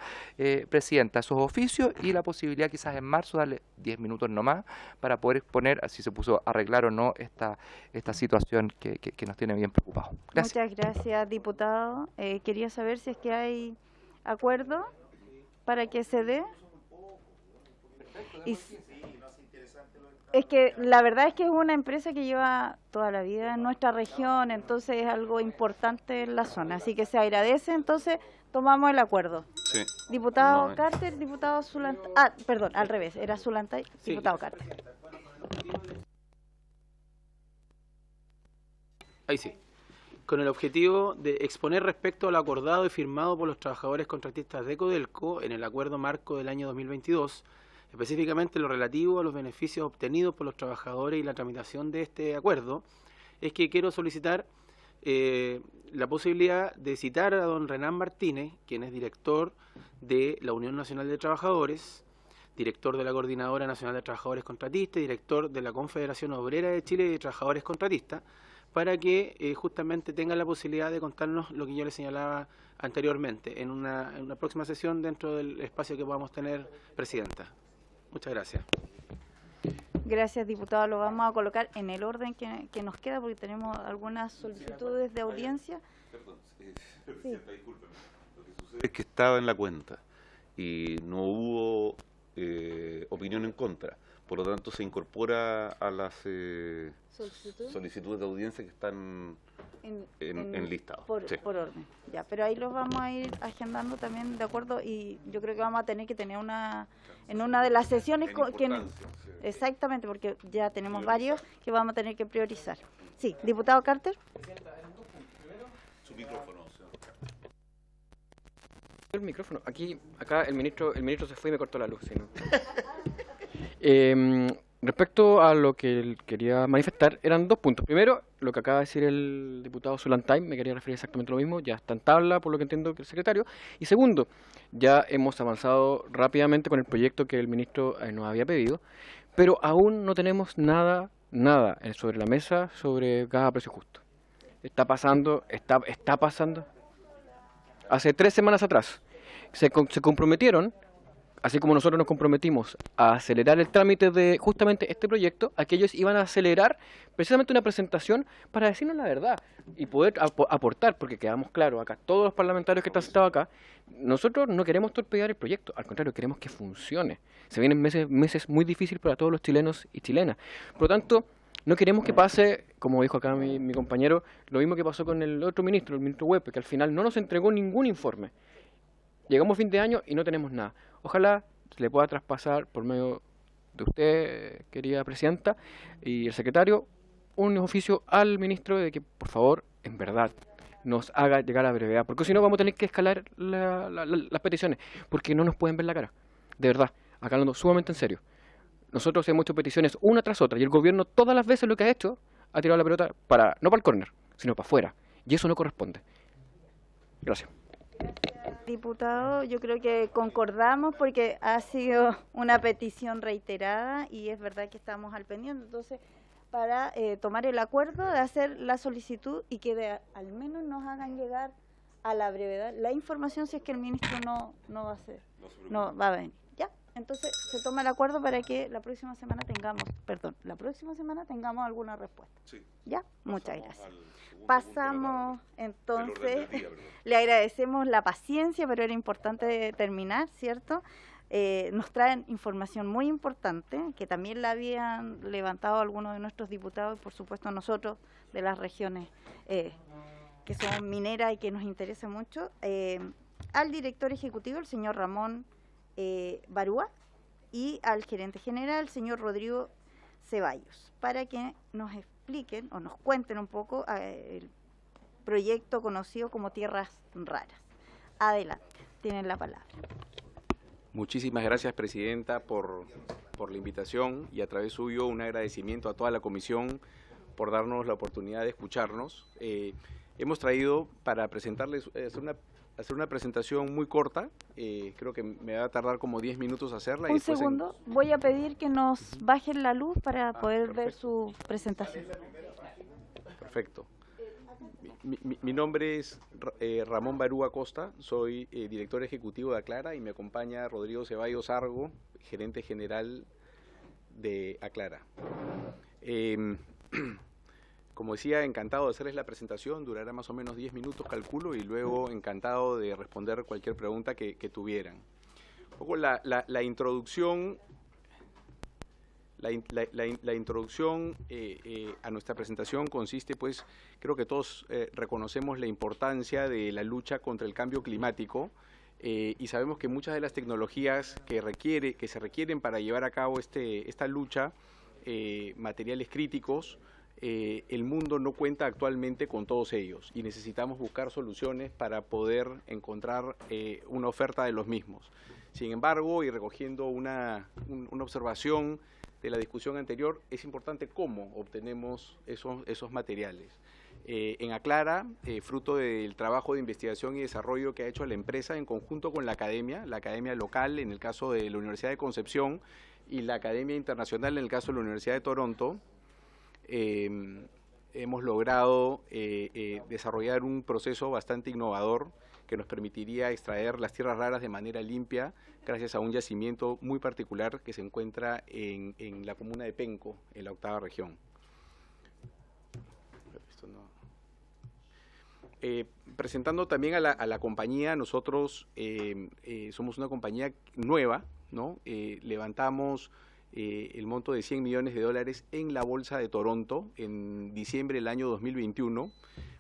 presidenta, esos oficios y la posibilidad quizás en marzo darle 10 minutos nomás para poder exponer si se puso a arreglar o no esta situación que nos tiene bien preocupados. Gracias.
Muchas gracias, diputado. Quería saber si es que hay acuerdo para que se dé. Es que la verdad es que es una empresa que lleva toda la vida en nuestra región, entonces es algo importante en la zona, así que se agradece, entonces tomamos el acuerdo.
Sí.
Diputado
No,
Carter, diputado Zulantay, perdón, al revés, era Zulantay,
Sí.
diputado Carter.
Ahí sí. Con el objetivo de exponer respecto al acordado y firmado por los trabajadores contratistas de Codelco en el acuerdo marco del año 2022, específicamente lo relativo a los beneficios obtenidos por los trabajadores y la tramitación de este acuerdo, es que quiero solicitar la posibilidad de citar a don Renan Martínez, quien es director de la Unión Nacional de Trabajadores, director de la Coordinadora Nacional de Trabajadores Contratistas, director de la Confederación Obrera de Chile de Trabajadores Contratistas, para que justamente tengan la posibilidad de contarnos lo que yo les señalaba anteriormente, en una próxima sesión dentro del espacio que podamos tener, Presidenta. Muchas gracias.
Gracias, diputado. Lo vamos a colocar en el orden que nos queda, porque tenemos algunas solicitudes de audiencia.
Perdón, Presidenta, discúlpeme. Lo que sucede es que estaba en la cuenta y no hubo opinión en contra. Por lo tanto, se incorpora a las solicitudes de audiencia que están en listado.
Por orden, ya. Pero ahí los vamos a ir agendando también, de acuerdo, y yo creo que vamos a tener que tener en una de las sesiones exactamente, porque ya tenemos varios que vamos a tener que priorizar. Sí, diputado Carter.
Su micrófono, señor.
El micrófono. Acá el ministro se fue y me cortó la luz. ¿Sí, no? Respecto a lo que él quería manifestar, eran dos puntos. Primero, lo que acaba de decir el diputado Zulantay, me quería referir exactamente lo mismo, ya está en tabla, por lo que entiendo que el secretario. Y segundo, ya hemos avanzado rápidamente con el proyecto que el ministro nos había pedido, pero aún no tenemos nada sobre la mesa sobre gas a precio justo. Está pasando. Hace 3 semanas atrás se comprometieron, así como nosotros nos comprometimos a acelerar el trámite de justamente este proyecto, a que ellos iban a acelerar precisamente una presentación para decirnos la verdad y poder aportar, porque quedamos claros acá, todos los parlamentarios que están sentados acá, nosotros no queremos torpedear el proyecto, al contrario, queremos que funcione. Se vienen meses muy difíciles para todos los chilenos y chilenas. Por lo tanto, no queremos que pase, como dijo acá mi compañero, lo mismo que pasó con el otro ministro, el ministro Huepe, que al final no nos entregó ningún informe. Llegamos a fin de año y no tenemos nada. Ojalá se le pueda traspasar por medio de usted, querida presidenta, y el secretario, un oficio al ministro de que, por favor, en verdad, nos haga llegar a la brevedad, porque si no vamos a tener que escalar las peticiones, porque no nos pueden ver la cara. De verdad, acá hablando sumamente en serio. Nosotros hemos hecho peticiones una tras otra, y el gobierno todas las veces lo que ha hecho, ha tirado la pelota no para el córner, sino para afuera, y eso no corresponde. Gracias.
Diputado, yo creo que concordamos porque ha sido una petición reiterada y es verdad que estamos al pendiente, entonces para tomar el acuerdo de hacer la solicitud y que al menos nos hagan llegar a la brevedad la información si es que el ministro no va a hacer, no va a venir. ¿Ya? Entonces se toma el acuerdo para que la próxima semana tengamos, alguna respuesta.
Sí.
¿Ya? Muchas
Pasamos
gracias.
al segundo
Pasamos
punto del
entonces,
orden del día, perdón.
le agradecemos la paciencia, pero era importante terminar, ¿cierto? Nos traen información muy importante, que también la habían levantado algunos de nuestros diputados y por supuesto nosotros de las regiones que son mineras y que nos interesa mucho, al director ejecutivo, el señor Ramón Barúa, y al gerente general, el señor Rodrigo Ceballos, para que nos expliquen o nos cuenten un poco el proyecto conocido como Tierras Raras. Adelante, tienen la palabra.
Muchísimas gracias, Presidenta, por la invitación y a través suyo un agradecimiento a toda la comisión por darnos la oportunidad de escucharnos. Hemos traído para presentarles, hacer una presentación muy corta, creo que me va a tardar como 10 minutos hacerla.
Un segundo, voy a pedir que nos bajen la luz para poder ver su presentación.
Perfecto. Mi nombre es Ramón Barúa Costa, soy director ejecutivo de Aclara y me acompaña Rodrigo Ceballos Argo, gerente general de Aclara. Como decía, encantado de hacerles la presentación, durará más o menos 10 minutos, calculo, y luego encantado de responder cualquier pregunta que tuvieran. Un poco la introducción. La introducción a nuestra presentación consiste, pues, creo que todos reconocemos la importancia de la lucha contra el cambio climático y sabemos que muchas de las tecnologías que se requieren para llevar a cabo esta lucha, materiales críticos, el mundo no cuenta actualmente con todos ellos y necesitamos buscar soluciones para poder encontrar una oferta de los mismos. Sin embargo, y recogiendo una observación de la discusión anterior, es importante cómo obtenemos esos materiales. En Aclara, fruto del trabajo de investigación y desarrollo que ha hecho la empresa en conjunto con la academia local en el caso de la Universidad de Concepción y la Academia Internacional en el caso de la Universidad de Toronto, hemos logrado desarrollar un proceso bastante innovador que nos permitiría extraer las tierras raras de manera limpia gracias a un yacimiento muy particular que se encuentra en la comuna de Penco, en la 8ª región. Presentando también a la compañía, nosotros somos una compañía nueva, ¿no? Levantamos el monto de $100 millones en la Bolsa de Toronto en diciembre del año 2021.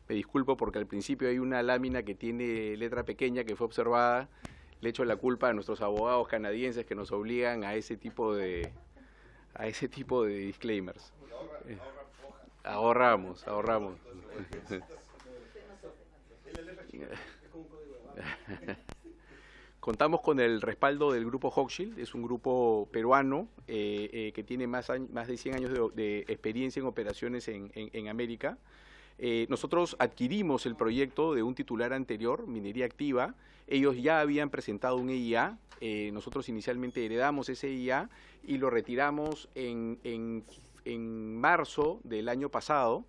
Me disculpo porque al principio hay una lámina que tiene letra pequeña que fue observada. Le echo la culpa a nuestros abogados canadienses que nos obligan a ese tipo de disclaimers. Ahorramos. Contamos con el respaldo del grupo Hochschild, es un grupo peruano que tiene más de 100 años de experiencia en operaciones en América. Nosotros adquirimos el proyecto de un titular anterior, Minería Activa. Ellos ya habían presentado un EIA, nosotros inicialmente heredamos ese EIA y lo retiramos en marzo del año pasado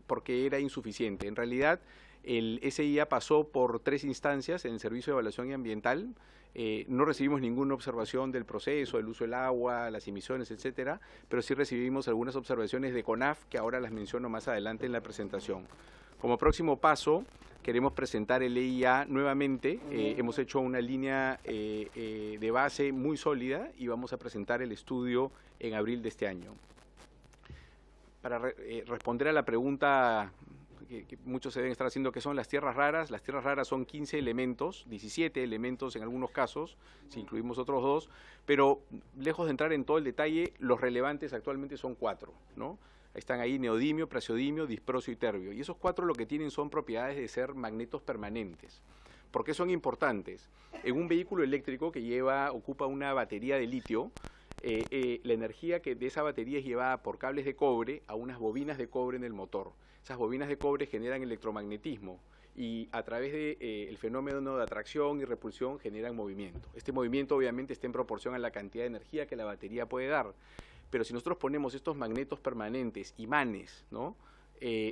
porque era insuficiente. En realidad, el SIA pasó por 3 instancias en el Servicio de Evaluación Ambiental. No recibimos ninguna observación del proceso, el uso del agua, las emisiones, etcétera, pero sí recibimos algunas observaciones de CONAF, que ahora las menciono más adelante en la presentación. Como próximo paso, queremos presentar el EIA nuevamente. Hemos hecho una línea de base muy sólida y vamos a presentar el estudio en abril de este año. Para responder a la pregunta que muchos se deben estar haciendo, que son las tierras raras. Las tierras raras son 15 elementos, 17 elementos en algunos casos, si incluimos otros 2, pero lejos de entrar en todo el detalle, los relevantes actualmente son 4, ¿no? Están ahí neodimio, praseodimio, disprosio y terbio, y esos 4 lo que tienen son propiedades de ser magnetos permanentes. ¿Por qué son importantes? En un vehículo eléctrico que ocupa una batería de litio, la energía de esa batería es llevada por cables de cobre a unas bobinas de cobre en el motor. Esas bobinas de cobre generan electromagnetismo y a través del fenómeno de atracción y repulsión generan movimiento. Este movimiento obviamente está en proporción a la cantidad de energía que la batería puede dar. Pero si nosotros ponemos estos magnetos permanentes, imanes, ¿no?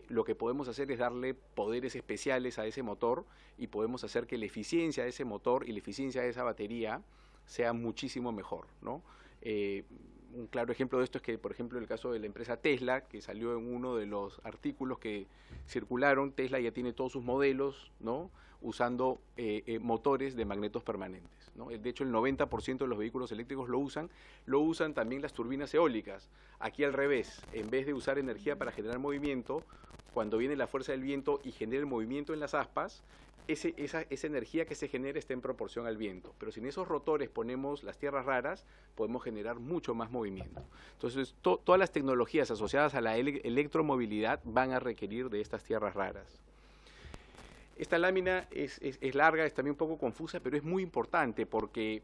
Lo que podemos hacer es darle poderes especiales a ese motor y podemos hacer que la eficiencia de ese motor y la eficiencia de esa batería sea muchísimo mejor, ¿no? Un claro ejemplo de esto es que, por ejemplo, en el caso de la empresa Tesla, que salió en uno de los artículos que circularon, Tesla ya tiene todos sus modelos, ¿no?, usando motores de magnetos permanentes, ¿no? De hecho, el 90% de los vehículos eléctricos lo usan también las turbinas eólicas. Aquí al revés, en vez de usar energía para generar movimiento, cuando viene la fuerza del viento y genera el movimiento en las aspas, esa energía que se genera está en proporción al viento. Pero si en esos rotores ponemos las tierras raras, podemos generar mucho más movimiento. Entonces, todas las tecnologías asociadas a la electromovilidad van a requerir de estas tierras raras. Esta lámina es larga, es también un poco confusa, pero es muy importante porque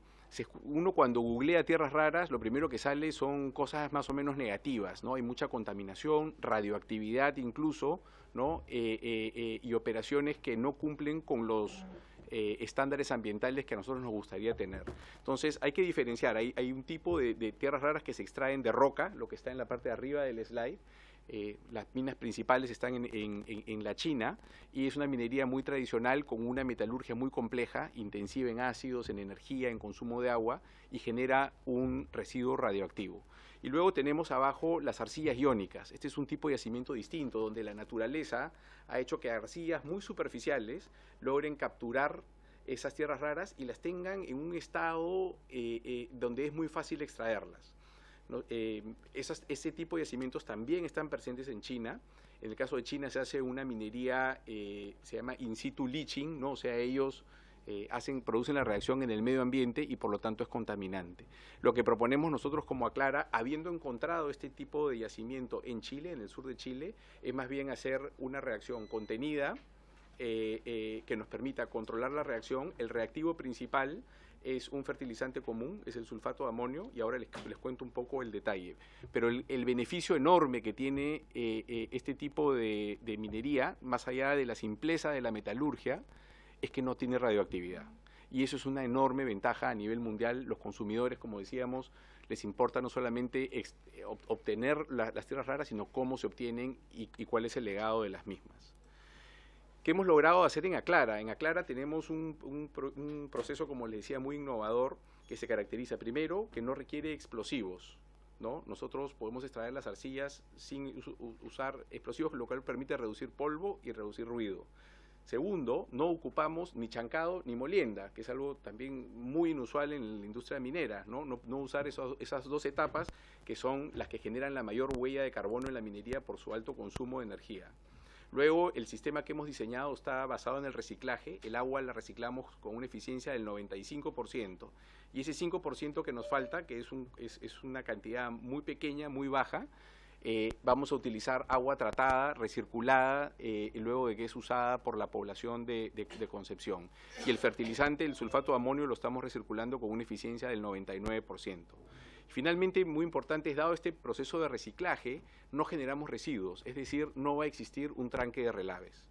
uno cuando googlea tierras raras, lo primero que sale son cosas más o menos negativas, ¿no? Hay mucha contaminación, radioactividad incluso, ¿no? Y operaciones que no cumplen con los estándares ambientales que a nosotros nos gustaría tener. Entonces hay que diferenciar, hay un tipo de tierras raras que se extraen de roca, lo que está en la parte de arriba del slide. Las minas principales están en la China y es una minería muy tradicional con una metalurgia muy compleja, intensiva en ácidos, en energía, en consumo de agua y genera un residuo radioactivo. Y luego tenemos abajo las arcillas iónicas. Este es un tipo de yacimiento distinto donde la naturaleza ha hecho que arcillas muy superficiales logren capturar esas tierras raras y las tengan en un estado donde es muy fácil extraerlas. ¿No? Ese tipo de yacimientos también están presentes en China. En el caso de China se hace una minería, se llama in situ leaching, ¿no? O sea, ellos producen la reacción en el medio ambiente y por lo tanto es contaminante. Lo que proponemos nosotros como Aclara, habiendo encontrado este tipo de yacimiento en Chile, en el sur de Chile, es más bien hacer una reacción contenida que nos permita controlar la reacción. El reactivo principal es un fertilizante común, es el sulfato de amonio, y ahora les cuento un poco el detalle. Pero el beneficio enorme que tiene este tipo de minería, más allá de la simpleza de la metalurgia, es que no tiene radioactividad. Y eso es una enorme ventaja a nivel mundial. Los consumidores, como decíamos, les importa no solamente obtener las tierras raras, sino cómo se obtienen y cuál es el legado de las mismas. ¿Qué hemos logrado hacer en Aclara? En Aclara tenemos un proceso, como les decía, muy innovador, que se caracteriza, primero, que no requiere explosivos, ¿no? Nosotros podemos extraer las arcillas sin usar explosivos, lo cual permite reducir polvo y reducir ruido. Segundo, no ocupamos ni chancado ni molienda, que es algo también muy inusual en la industria minera, ¿no? No usar esas dos etapas que son las que generan la mayor huella de carbono en la minería por su alto consumo de energía. Luego, el sistema que hemos diseñado está basado en el reciclaje. El agua la reciclamos con una eficiencia del 95%. Y ese 5% que nos falta, que es una cantidad muy pequeña, muy baja, vamos a utilizar agua tratada, recirculada, luego de que es usada por la población de Concepción. Y el fertilizante, el sulfato de amonio, lo estamos recirculando con una eficiencia del 99%. Finalmente, muy importante, dado este proceso de reciclaje, no generamos residuos, es decir, no va a existir un tranque de relaves,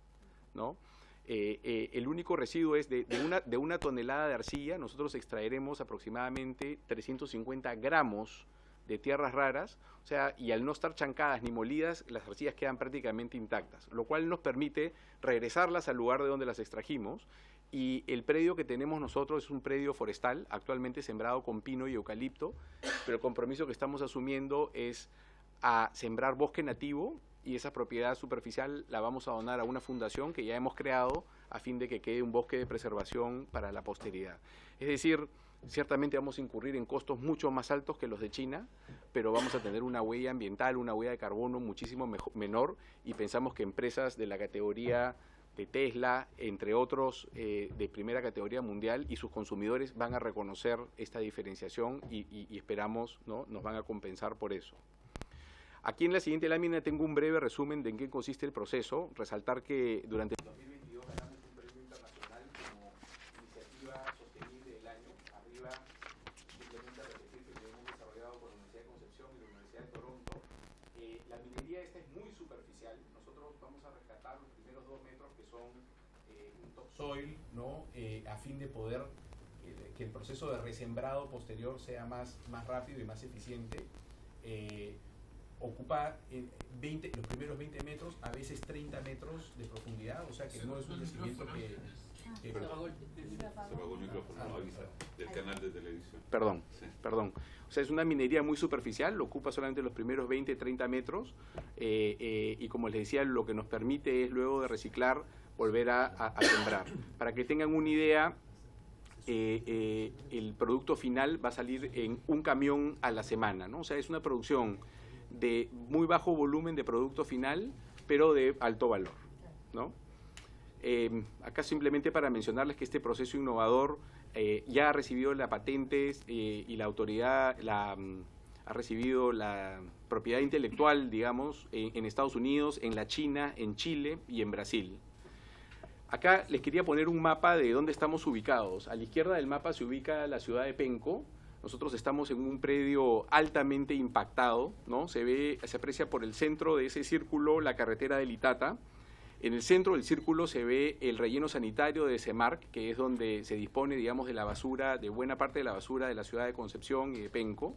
¿no? El único residuo es de una tonelada de arcilla, nosotros extraeremos aproximadamente 350 gramos de tierras raras, o sea, y al no estar chancadas ni molidas, las arcillas quedan prácticamente intactas, lo cual nos permite regresarlas al lugar de donde las extrajimos. Y el predio que tenemos nosotros es un predio forestal, actualmente sembrado con pino y eucalipto, pero el compromiso que estamos asumiendo es a sembrar bosque nativo y esa propiedad superficial la vamos a donar a una fundación que ya hemos creado a fin de que quede un bosque de preservación para la posteridad. Es decir, ciertamente vamos a incurrir en costos mucho más altos que los de China, pero vamos a tener una huella ambiental, una huella de carbono muchísimo menor, y pensamos que empresas de la categoría de Tesla, entre otros de primera categoría mundial, y sus consumidores van a reconocer esta diferenciación y esperamos, ¿no?, nos van a compensar por eso. Aquí en la siguiente lámina tengo un breve resumen de en qué consiste el proceso. Resaltar que durante el 2022 ganamos un premio internacional como iniciativa sostenible del año. Arriba simplemente repetir que lo hemos desarrollado con la Universidad de Concepción y la Universidad de Toronto. La minería esta es muy superficial. Nosotros vamos a rescatar los primeros 2 metros que son un topsoil, ¿no? A fin de poder que el proceso de resembrado posterior sea más rápido y más eficiente. Ocupa los primeros 20 metros, a veces 30 metros de profundidad, o sea que no es un yacimiento que
Se apagó el micrófono, no avisa, del canal de televisión.
Perdón,
Sí.
perdón. O sea, es una minería muy superficial, ocupa solamente los primeros 20, 30 metros y como les decía, lo que nos permite es luego de reciclar, volver a sembrar. Para que tengan una idea, el producto final va a salir en un camión a la semana, ¿no? O sea, es una producción de muy bajo volumen de producto final, pero de alto valor, ¿no? Acá simplemente para mencionarles que este proceso innovador ya ha recibido la patente y la autoridad ha recibido la propiedad intelectual, digamos, en Estados Unidos, en la China, en Chile y en Brasil. Acá les quería poner un mapa de dónde estamos ubicados. A la izquierda del mapa se ubica la ciudad de Penco. Nosotros estamos en un predio altamente impactado, ¿no? Se aprecia por el centro de ese círculo la carretera del Itata. En el centro del círculo se ve el relleno sanitario de Semarc, que es donde se dispone, digamos, de la basura, de buena parte de la basura de la ciudad de Concepción y de Penco.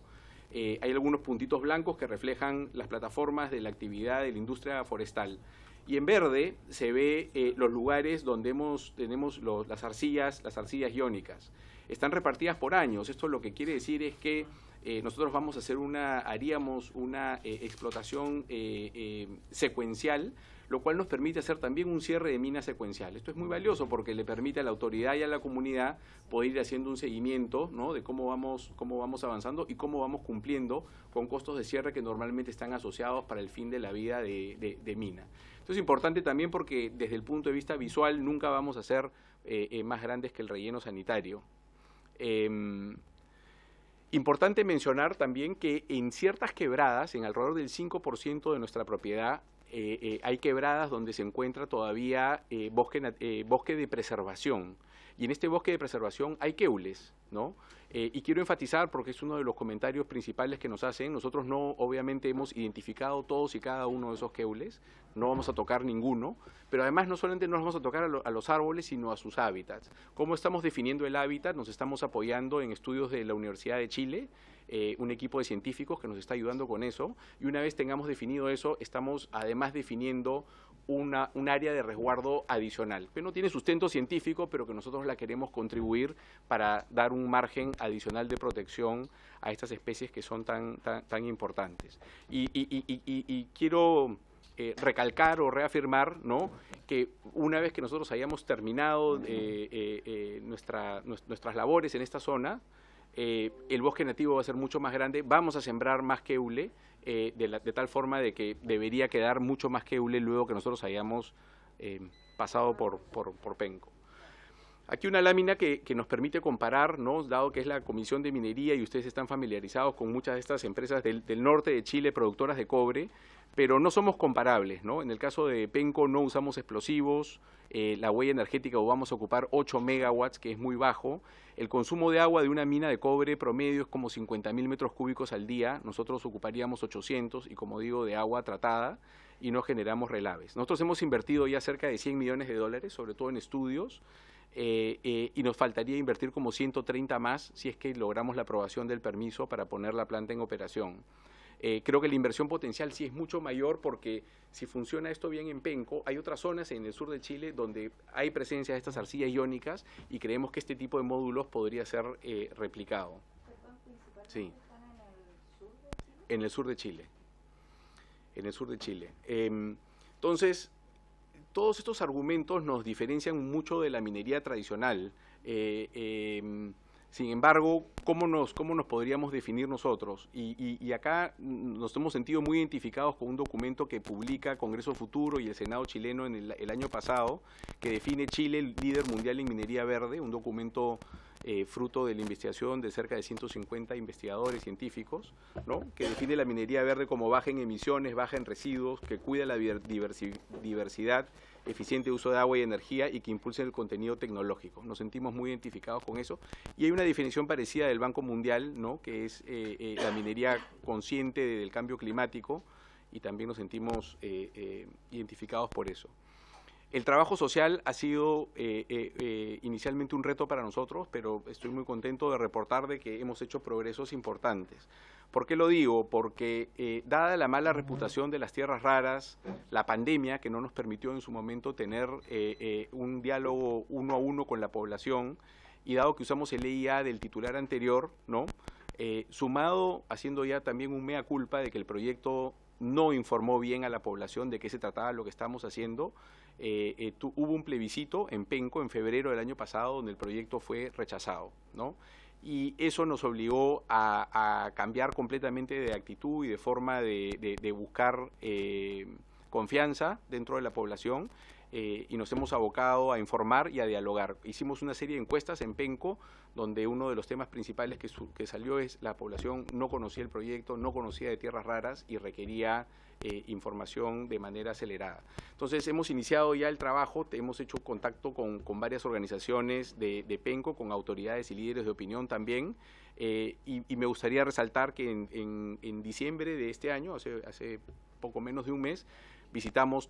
Hay algunos puntitos blancos que reflejan las plataformas de la actividad de la industria forestal. Y en verde se ve los lugares donde tenemos las arcillas iónicas. Están repartidas por años. Esto lo que quiere decir es que nosotros vamos a hacer haríamos una explotación secuencial, lo cual nos permite hacer también un cierre de mina secuencial. Esto es muy valioso porque le permite a la autoridad y a la comunidad poder ir haciendo un seguimiento, ¿no?, de cómo vamos avanzando y cómo vamos cumpliendo con costos de cierre que normalmente están asociados para el fin de la vida de mina. Esto es importante también porque desde el punto de vista visual nunca vamos a ser más grandes que el relleno sanitario. Importante mencionar también que en ciertas quebradas, en alrededor del 5% de nuestra propiedad, hay quebradas donde se encuentra todavía bosque de preservación. Y en este bosque de preservación hay queules, ¿no? Y quiero enfatizar, porque es uno de los comentarios principales que nos hacen, nosotros no, obviamente, hemos identificado todos y cada uno de esos queules, no vamos a tocar ninguno, pero además no solamente no vamos a tocar a los árboles, sino a sus hábitats. ¿Cómo estamos definiendo el hábitat? Nos estamos apoyando en estudios de la Universidad de Chile, un equipo de científicos que nos está ayudando con eso, y una vez tengamos definido eso, estamos además definiendo un área de resguardo adicional, que no tiene sustento científico, pero que nosotros la queremos contribuir para dar un margen adicional de protección a estas especies que son tan importantes. Y quiero recalcar o reafirmar, ¿no?, que una vez que nosotros hayamos terminado nuestras labores en esta zona, el bosque nativo va a ser mucho más grande, vamos a sembrar más queule, de tal forma de que debería quedar mucho más queule luego que nosotros hayamos pasado por Penco. Aquí una lámina que nos permite comparar, ¿no?, dado que es la Comisión de Minería y ustedes están familiarizados con muchas de estas empresas del norte de Chile, productoras de cobre, pero no somos comparables, ¿no? En el caso de Penco no usamos explosivos, la huella energética vamos a ocupar 8 megawatts, que es muy bajo. El consumo de agua de una mina de cobre promedio es como 50.000 metros cúbicos al día, nosotros ocuparíamos 800 y, como digo, de agua tratada, y no generamos relaves. Nosotros hemos invertido ya cerca de $100 millones, sobre todo en estudios, y nos faltaría invertir como 130 más si es que logramos la aprobación del permiso para poner la planta en operación. Creo que la inversión potencial sí es mucho mayor porque si funciona esto bien en Penco, hay otras zonas en el sur de Chile donde hay presencia de estas arcillas iónicas y creemos que este tipo de módulos podría ser replicado. Sí. En el sur de Chile. En el sur de Chile. Entonces, todos estos argumentos nos diferencian mucho de la minería tradicional. Sin embargo, ¿cómo nos podríamos definir nosotros? Y acá nos hemos sentido muy identificados con un documento que publica Congreso Futuro y el Senado chileno en el año pasado, que define Chile líder mundial en minería verde, un documento fruto de la investigación de cerca de 150 investigadores científicos, ¿no?, que define la minería verde como baja en emisiones, baja en residuos, que cuida la diversidad, eficiente uso de agua y energía y que impulse el contenido tecnológico. Nos sentimos muy identificados con eso. Y hay una definición parecida del Banco Mundial, ¿no?, que es la minería consciente del cambio climático, y también nos sentimos identificados por eso. El trabajo social ha sido inicialmente un reto para nosotros, pero estoy muy contento de reportar de que hemos hecho progresos importantes. ¿Por qué lo digo? Porque dada la mala reputación de las tierras raras, la pandemia que no nos permitió en su momento tener un diálogo uno a uno con la población, y dado que usamos el EIA del titular anterior, ¿no? Sumado, haciendo ya también un mea culpa de que el proyecto no informó bien a la población de qué se trataba lo que estamos haciendo, hubo un plebiscito en Penco en febrero del año pasado donde el proyecto fue rechazado, ¿no? Y eso nos obligó a cambiar completamente de actitud y de forma de buscar confianza dentro de la población, y nos hemos abocado a informar y a dialogar. Hicimos una serie de encuestas en Penco, donde uno de los temas principales que salió es la población no conocía el proyecto, no conocía de tierras raras y requería información de manera acelerada. Entonces hemos iniciado ya el trabajo, hemos hecho contacto con varias organizaciones de Penco, con autoridades y líderes de opinión también, y me gustaría resaltar que en diciembre de este año, hace poco menos de un mes, intentamos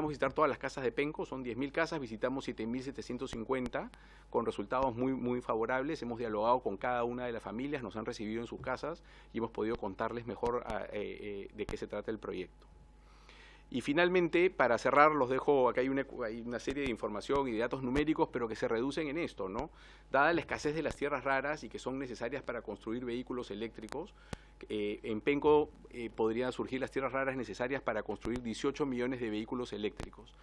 visitar todas las casas de Penco, son 10.000 casas, visitamos 7.750 con resultados muy favorables. Hemos dialogado con cada una de las familias, nos han recibido en sus casas y hemos podido contarles mejor de qué se trata el proyecto. Y finalmente, para cerrar, los dejo, acá hay una serie de información y de datos numéricos, pero que se reducen en esto, ¿no? Dada la escasez de las tierras raras y que son necesarias para construir vehículos eléctricos, en Penco podrían surgir las tierras raras necesarias para construir 18 millones de vehículos eléctricos.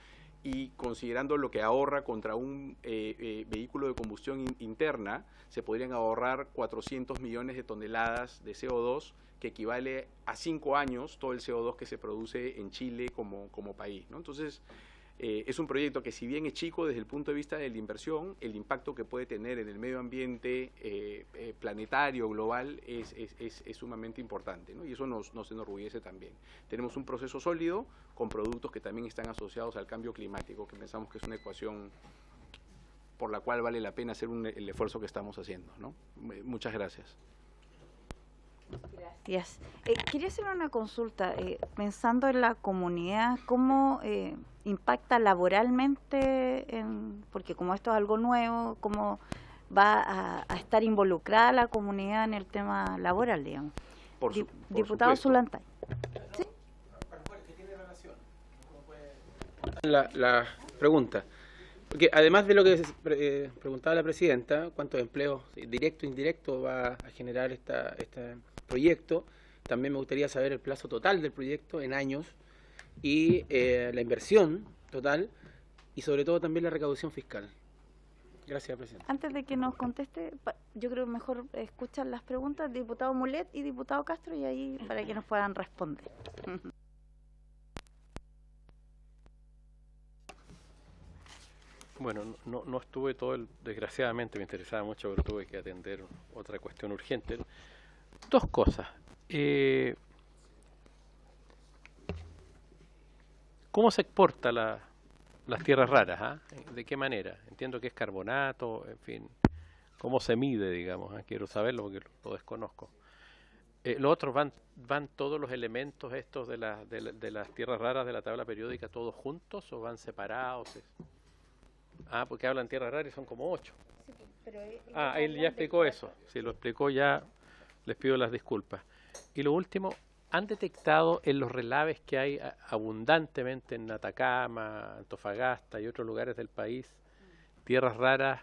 Y considerando lo que ahorra contra un vehículo de combustión interna, se podrían ahorrar 400 millones de toneladas de CO2, que equivale a 5 años todo el CO2 que se produce en Chile como país, ¿no? Entonces, es un proyecto que, si bien es chico desde el punto de vista de la inversión, el impacto que puede tener en el medio ambiente planetario, global, es sumamente importante, ¿no? Y eso nos enorgullece también. Tenemos un proceso sólido con productos que también están asociados al cambio climático, que pensamos que es una ecuación por la cual vale la pena hacer el esfuerzo que estamos haciendo, ¿no? Muchas gracias.
Gracias. Quería hacer una consulta, pensando en la comunidad, ¿cómo impacta laboralmente, porque como esto es algo nuevo, cómo va a estar involucrada la comunidad en el tema laboral, digamos?
Por
Diputado Zulantay. ¿Sí?
La pregunta. Porque además de lo que preguntaba la presidenta, cuántos empleos directo e indirecto va a generar este proyecto, también me gustaría saber el plazo total del proyecto en años y la inversión total y sobre todo también la recaudación fiscal. Gracias, presidenta.
Antes de que nos conteste, yo creo mejor escuchar las preguntas, diputado Mulet y diputado Castro, y ahí para que nos puedan responder.
Bueno, no estuve desgraciadamente me interesaba mucho, pero tuve que atender otra cuestión urgente. Dos cosas. ¿Cómo se exporta las tierras raras? ¿Ah? ¿De qué manera? Entiendo que es carbonato, en fin. ¿Cómo se mide, digamos? Quiero saberlo porque lo desconozco. Los otros van todos los elementos estos de las tierras raras de la tabla periódica todos juntos o van separados. Porque hablan tierras raras y son como 8.
Sí, pero
él ya explicó eso. Si lo explicó ya, les pido las disculpas. Y lo último, ¿han detectado en los relaves que hay abundantemente en Atacama, Antofagasta y otros lugares del país tierras raras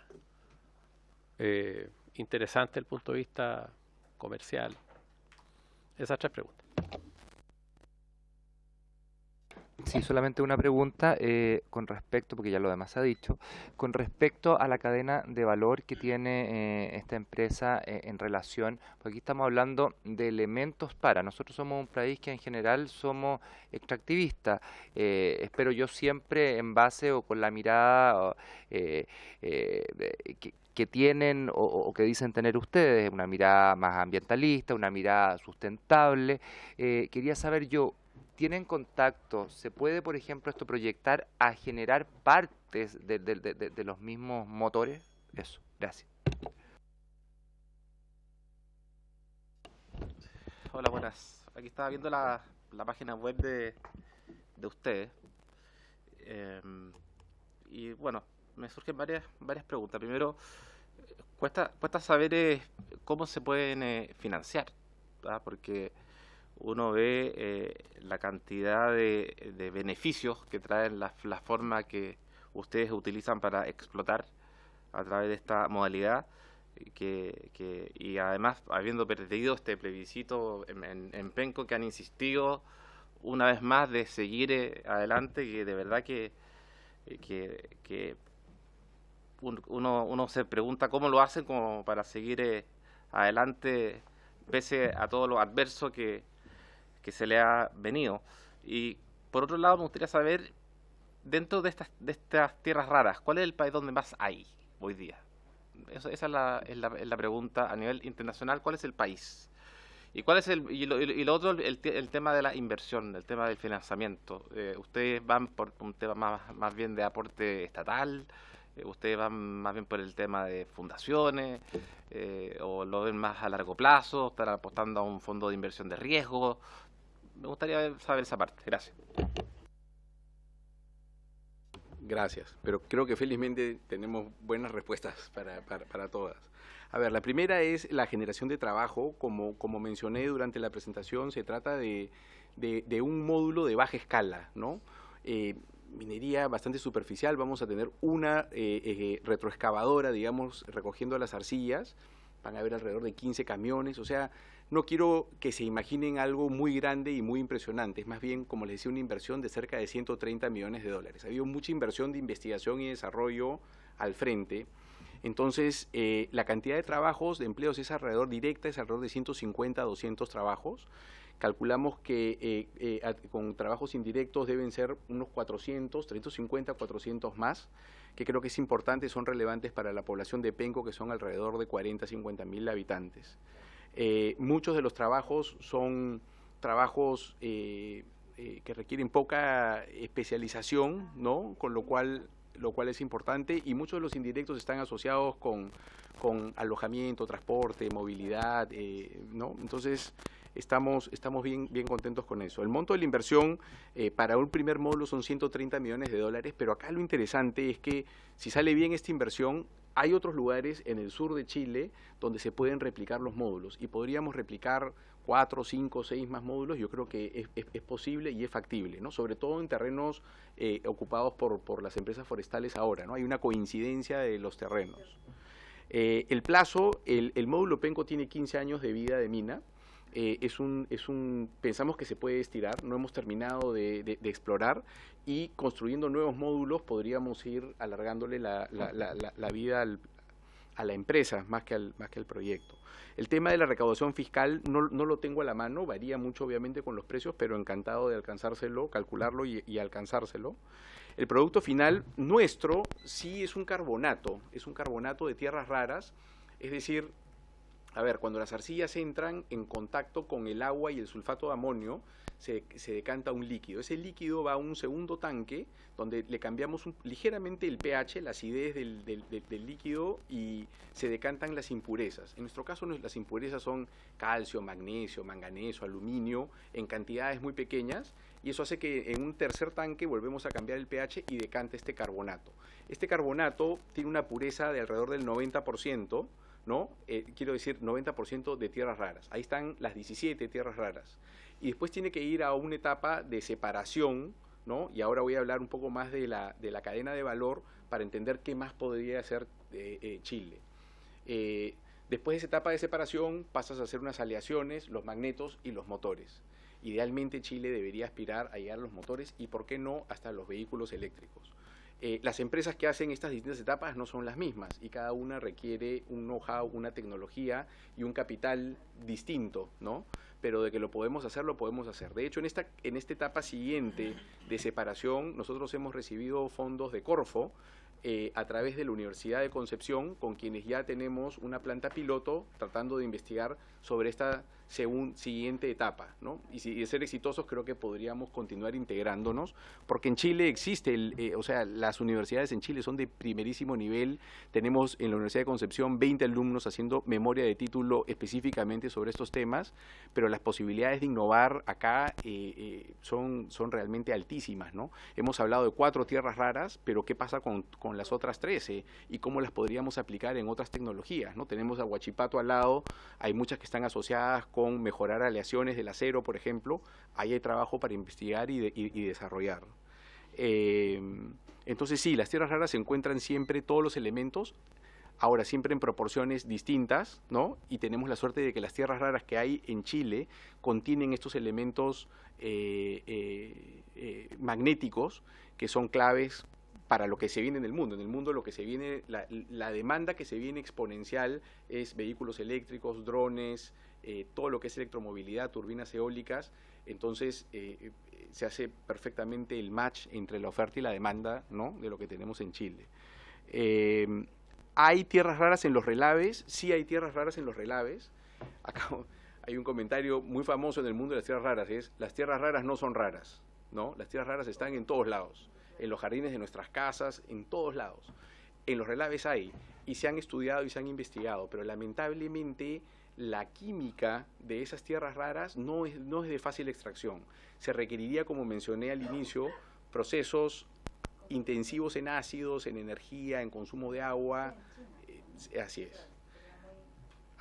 interesantes desde el punto de vista comercial? Esas tres preguntas.
Sí, solamente una pregunta con respecto, porque ya lo demás se ha dicho, con respecto a la cadena de valor que tiene esta empresa en relación, porque aquí estamos hablando de elementos nosotros somos un país que en general somos extractivistas, espero yo siempre en base o con la mirada que tienen o que dicen tener ustedes, una mirada más ambientalista, una mirada sustentable. Quería saber yo, ¿tienen contacto? ¿Se puede, por ejemplo, esto proyectar a generar partes de los mismos motores? Eso, gracias.
Hola, buenas. Aquí estaba viendo la página web de ustedes. Y bueno, me surgen varias preguntas. Primero, cuesta saber cómo se pueden financiar porque uno ve la cantidad de beneficios que traen la forma que ustedes utilizan para explotar a través de esta modalidad, y además habiendo perdido este plebiscito en Penco, que han insistido una vez más de seguir adelante, que de verdad que uno se pregunta cómo lo hacen como para seguir adelante pese a todo lo adverso que se le ha venido. Y por otro lado me gustaría saber, dentro de estas tierras raras, ¿cuál es el país donde más hay hoy día? Esa es la pregunta a nivel internacional. ¿Cuál es el país? ¿Y cuál es lo otro, el tema de la inversión, el tema del financiamiento? ¿Ustedes van por un tema más bien de aporte estatal? ¿Ustedes van más bien por el tema de fundaciones? ¿O lo ven más a largo plazo? ¿Están apostando a un fondo de inversión de riesgo? Me gustaría saber esa parte. Gracias.
Gracias, pero creo que felizmente tenemos buenas respuestas para todas. A ver, la primera es la generación de trabajo. Como mencioné durante la presentación, se trata de un módulo de baja escala, ¿no? Minería bastante superficial. Vamos a tener una retroexcavadora, digamos, recogiendo las arcillas. Van a haber alrededor de 15 camiones. O sea, no quiero que se imaginen algo muy grande y muy impresionante. Es más bien, como les decía, una inversión de cerca de 130 millones de dólares. Ha habido mucha inversión de investigación y desarrollo al frente. Entonces, la cantidad de trabajos, de empleos es alrededor de 150 a 200 trabajos. Calculamos que con trabajos indirectos deben ser unos 350, 400 más, que creo que es importante, son relevantes para la población de Penco, que son alrededor de 40, 50 mil habitantes. Muchos de los trabajos son trabajos que requieren poca especialización, ¿no? Con lo cual es importante, y muchos de los indirectos están asociados con alojamiento, transporte, movilidad, ¿no? Entonces, estamos bien contentos con eso. El monto de la inversión para un primer módulo son 130 millones de dólares, pero acá lo interesante es que si sale bien esta inversión, hay otros lugares en el sur de Chile donde se pueden replicar los módulos, y podríamos replicar 4, 5, 6 más módulos. Yo creo que es posible y es factible, ¿no? Sobre todo en terrenos ocupados por las empresas forestales ahora, ¿no? Hay una coincidencia de los terrenos. El plazo, el módulo Penco tiene 15 años de vida de mina. Pensamos que se puede estirar, no hemos terminado de explorar, y construyendo nuevos módulos podríamos ir alargándole la vida a la empresa más que al proyecto. El tema de la recaudación fiscal no lo tengo a la mano, varía mucho obviamente con los precios, pero encantado de alcanzárselo, calcularlo y alcanzárselo. El producto final nuestro sí es un carbonato de tierras raras, es decir, a ver, cuando las arcillas entran en contacto con el agua y el sulfato de amonio, se decanta un líquido. Ese líquido va a un segundo tanque donde le cambiamos ligeramente el pH, la acidez del líquido, y se decantan las impurezas. En nuestro caso las impurezas son calcio, magnesio, manganeso, aluminio, en cantidades muy pequeñas, y eso hace que en un tercer tanque volvemos a cambiar el pH y decanta este carbonato. Este carbonato tiene una pureza de alrededor del 90%, ¿no? Quiero decir 90% de tierras raras. Ahí están las 17 tierras raras. Y después tiene que ir a una etapa de separación, ¿no? Y ahora voy a hablar un poco más de la cadena de valor para entender qué más podría hacer Chile. Después de esa etapa de separación pasas a hacer unas aleaciones, los magnetos y los motores. Idealmente Chile debería aspirar a llegar a los motores y, ¿por qué no?, hasta los vehículos eléctricos. Las empresas que hacen estas distintas etapas no son las mismas, y cada una requiere un know-how, una tecnología y un capital distinto, ¿no? Pero de que lo podemos hacer, lo podemos hacer. De hecho, en esta etapa siguiente de separación, nosotros hemos recibido fondos de Corfo a través de la Universidad de Concepción, con quienes ya tenemos una planta piloto tratando de investigar sobre esta siguiente etapa, ¿no? Y si de ser exitosos, creo que podríamos continuar integrándonos, porque en Chile existe, o sea, las universidades en Chile son de primerísimo nivel. Tenemos en la Universidad de Concepción 20 alumnos haciendo memoria de título específicamente sobre estos temas, pero las posibilidades de innovar acá son realmente altísimas, ¿no? Hemos hablado de 4 tierras raras, pero ¿qué pasa con las otras 13? ¿Y cómo las podríamos aplicar en otras tecnologías, ¿no? Tenemos a Huachipato al lado, hay muchas que están asociadas con con mejorar aleaciones del acero, por ejemplo, ahí hay trabajo para investigar y desarrollar. Entonces sí, las tierras raras se encuentran siempre todos los elementos, ahora siempre en proporciones distintas, ¿no? Y tenemos la suerte de que las tierras raras que hay en Chile contienen estos elementos magnéticos que son claves para lo que se viene en el mundo. En el mundo lo que se viene, la demanda que se viene exponencial es vehículos eléctricos, drones, todo lo que es electromovilidad, turbinas eólicas. Entonces se hace perfectamente el match entre la oferta y la demanda, ¿no?, de lo que tenemos en Chile. ¿Hay tierras raras en los relaves? Sí hay tierras raras en los relaves. Acá hay un comentario muy famoso en el mundo de las tierras raras, es: las tierras raras no son raras, ¿no? Las tierras raras están en todos lados, en los jardines de nuestras casas, en todos lados. En los relaves hay, y se han estudiado y se han investigado, pero lamentablemente la química de esas tierras raras no es de fácil extracción. Se requeriría, como mencioné al inicio, procesos intensivos en ácidos, en energía, en consumo de agua. Así es.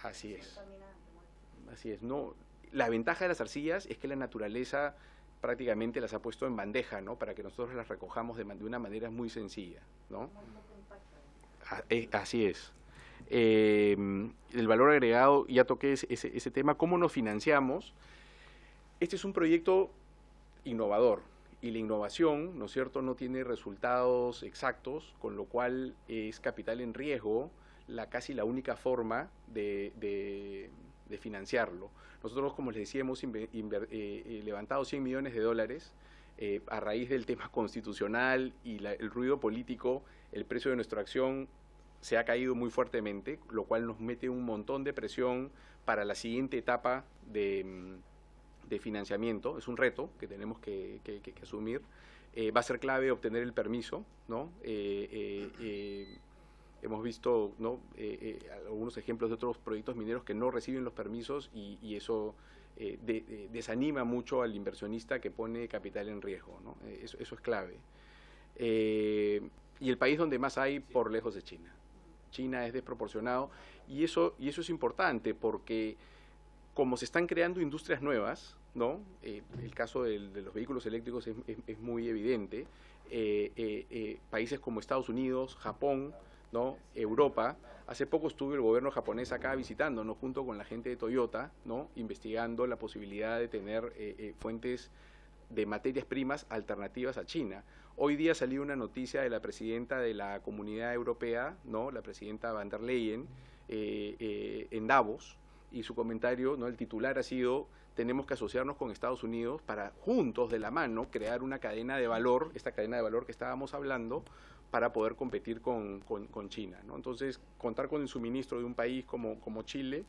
Así es. Así es. No, la ventaja de las arcillas es que la naturaleza prácticamente las ha puesto en bandeja, ¿no?, para que nosotros las recojamos de una manera muy sencilla, ¿no? Así es. El valor agregado, ya toqué ese tema. ¿Cómo nos financiamos? Este es un proyecto innovador, y la innovación, ¿no es cierto?, no tiene resultados exactos, con lo cual es capital en riesgo casi la única forma de financiarlo. Nosotros, como les decía, hemos levantado $100 millones a raíz del tema constitucional y el ruido político. El precio de nuestra acción se ha caído muy fuertemente, lo cual nos mete un montón de presión para la siguiente etapa de financiamiento. Es un reto que tenemos que asumir. Va a ser clave obtener el permiso, ¿no? Hemos visto, ¿no?, algunos ejemplos de otros proyectos mineros que no reciben los permisos, y eso desanima mucho al inversionista que pone capital en riesgo, ¿no? Eso es clave. Y el país donde más hay por lejos es China. China es desproporcionado, y eso es importante porque como se están creando industrias nuevas, ¿no? El caso de los vehículos eléctricos es muy evidente. Países como Estados Unidos, Japón, ¿no?, Europa. Hace poco estuvo el gobierno japonés acá visitándonos junto con la gente de Toyota, ¿no?, investigando la posibilidad de tener fuentes de materias primas alternativas a China. Hoy día salió una noticia de la presidenta de la Comunidad Europea, ¿no?, la presidenta van der Leyen, en Davos, y su comentario, ¿no?, el titular ha sido: tenemos que asociarnos con Estados Unidos para juntos, de la mano, crear una cadena de valor, esta cadena de valor que estábamos hablando, para poder competir con China, ¿no? Entonces, contar con el suministro de un país como Chile,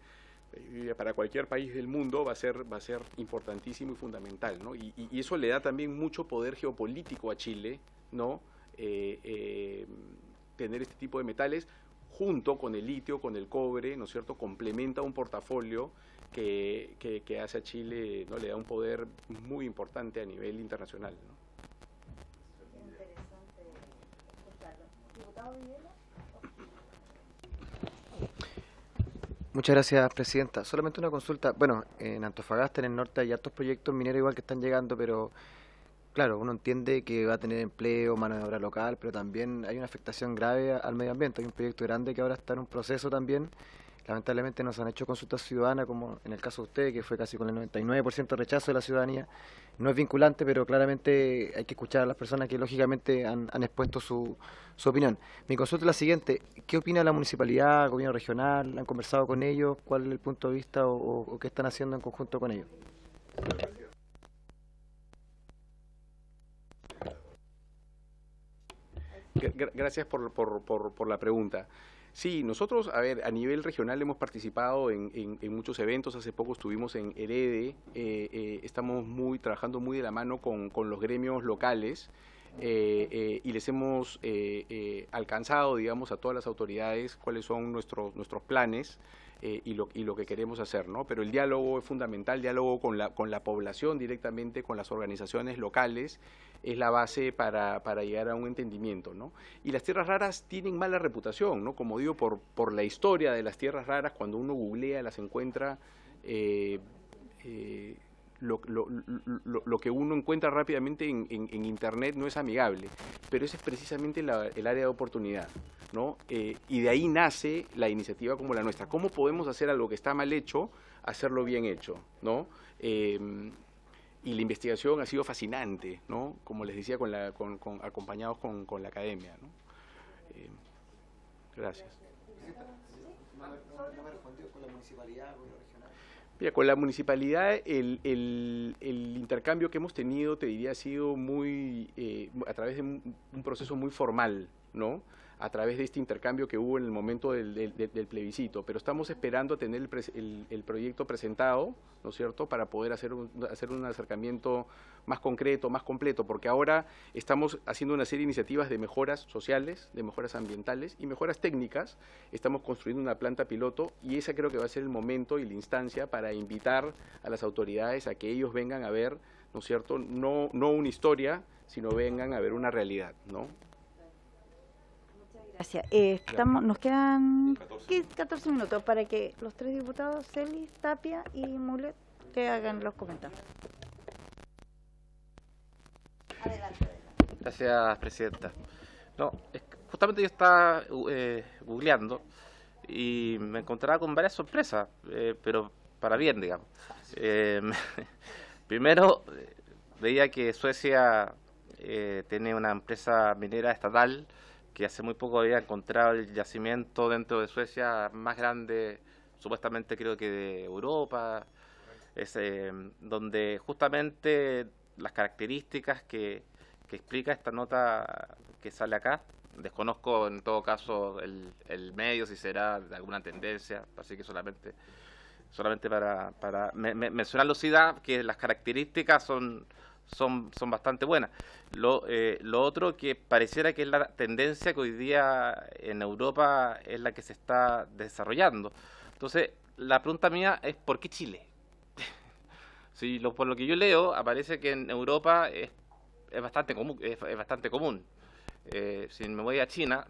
para cualquier país del mundo va a ser importantísimo y fundamental, ¿no? Y eso le da también mucho poder geopolítico a Chile, ¿no? Tener este tipo de metales junto con el litio, con el cobre, ¿no es cierto?, complementa un portafolio que hace a Chile, ¿no?, le da un poder muy importante a nivel internacional, ¿no?
Muchas gracias, presidenta. Solamente una consulta. Bueno, en Antofagasta, en el norte, hay hartos proyectos mineros igual que están llegando, pero claro, uno entiende que va a tener empleo, mano de obra local, pero también hay una afectación grave al medio ambiente. Hay un proyecto grande que ahora está en un proceso también. Lamentablemente no se han hecho consultas ciudadanas, como en el caso de usted, que fue casi con el 99% de rechazo de la ciudadanía. No es vinculante, pero claramente hay que escuchar a las personas que lógicamente han expuesto su opinión. Mi consulta es la siguiente: ¿qué opina la municipalidad, el gobierno regional? ¿Han conversado con ellos? ¿Cuál es el punto de vista o qué están haciendo en conjunto con ellos?
Gracias por la pregunta. Sí, nosotros, a nivel regional hemos participado en muchos eventos. Hace poco estuvimos en Herede, estamos trabajando muy de la mano con los gremios locales, y les hemos alcanzado, digamos, a todas las autoridades cuáles son nuestros planes y lo que queremos hacer, ¿no? Pero el diálogo es fundamental, diálogo con la población directamente, con las organizaciones locales, es la base para llegar a un entendimiento, ¿no? Y las tierras raras tienen mala reputación, ¿no? Como digo, por la historia de las tierras raras, cuando uno googlea las encuentra lo que uno encuentra rápidamente en Internet no es amigable, pero ese es precisamente el área de oportunidad, ¿no? Y de ahí nace la iniciativa como la nuestra. ¿Cómo podemos hacer algo que está mal hecho, hacerlo bien hecho, ¿no? Y la investigación ha sido fascinante, ¿no? Como les decía, acompañados con la academia, ¿no? Gracias. Mira, con la municipalidad el intercambio que hemos tenido, te diría, ha sido a través de un proceso muy formal, ¿no? A través de este intercambio que hubo en el momento del plebiscito, pero estamos esperando a tener el proyecto presentado, ¿no es cierto?, para poder hacer un acercamiento más concreto, más completo, porque ahora estamos haciendo una serie de iniciativas de mejoras sociales, de mejoras ambientales y mejoras técnicas. Estamos construyendo una planta piloto y ese creo que va a ser el momento y la instancia para invitar a las autoridades a que ellos vengan a ver, ¿no es cierto?, no una historia, sino vengan a ver una realidad, ¿no?
Gracias. Nos quedan 14 minutos para que los tres diputados, Celis, Tapia y Mulet, te hagan los comentarios. Adelante.
Gracias, presidenta. No, justamente yo estaba googleando y me encontraba con varias sorpresas, pero para bien, digamos. Primero, veía que Suecia tiene una empresa minera estatal que hace muy poco había encontrado el yacimiento dentro de Suecia más grande, supuestamente creo que de Europa, donde justamente las características que explica esta nota que sale acá, desconozco en todo caso el medio, si será de alguna tendencia, así que solamente para mencionar lucidad que las características son bastante buenas. Lo otro que pareciera que es la tendencia que hoy día en Europa es la que se está desarrollando. Entonces, la pregunta mía es ¿por qué Chile? Sí, por lo que yo leo, aparece que en Europa es bastante común. Si me voy a China,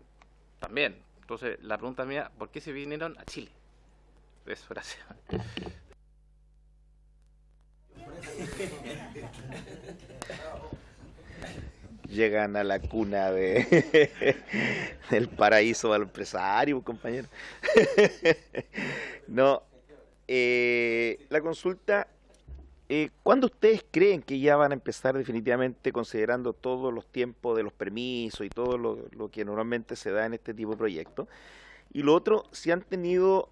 también. Entonces, la pregunta mía, ¿por qué se vinieron a Chile? Eso, gracias.
Llegan a la cuna del paraíso al empresario, compañero. No, la consulta, ¿cuándo ustedes creen que ya van a empezar definitivamente, considerando todos los tiempos de los permisos y todo lo que normalmente se da en este tipo de proyectos? Y lo otro, si han tenido,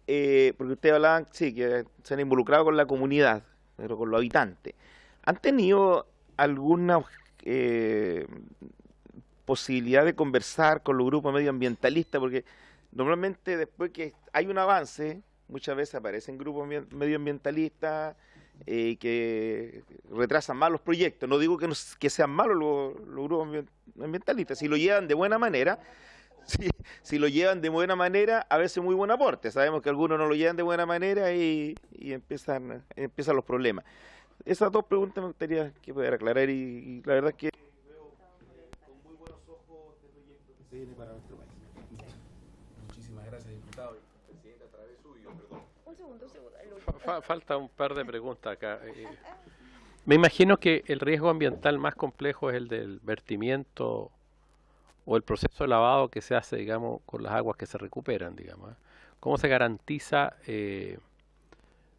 porque ustedes hablaban, sí, que se han involucrado con la comunidad, pero con los habitantes, ¿han tenido alguna posibilidad de conversar con los grupos medioambientalistas? Porque normalmente después que hay un avance, muchas veces aparecen grupos medioambientalistas que retrasan más los proyectos. No digo que sean malos los grupos ambientalistas, si lo llevan de buena manera. Si lo llevan de buena manera, a veces muy buen aporte. Sabemos que algunos no lo llevan de buena manera y empiezan los problemas. Esas dos preguntas me gustaría que pudiera aclarar y la verdad es que veo con muy buenos ojos este proyecto que se viene para nuestro país.
Muchísimas gracias, diputado. Presidente, a través suyo, perdón.
Un segundo.
Falta un par de preguntas acá. Me imagino que el riesgo ambiental más complejo es el del vertimiento o el proceso de lavado que se hace, digamos, con las aguas que se recuperan, digamos. ¿Cómo se garantiza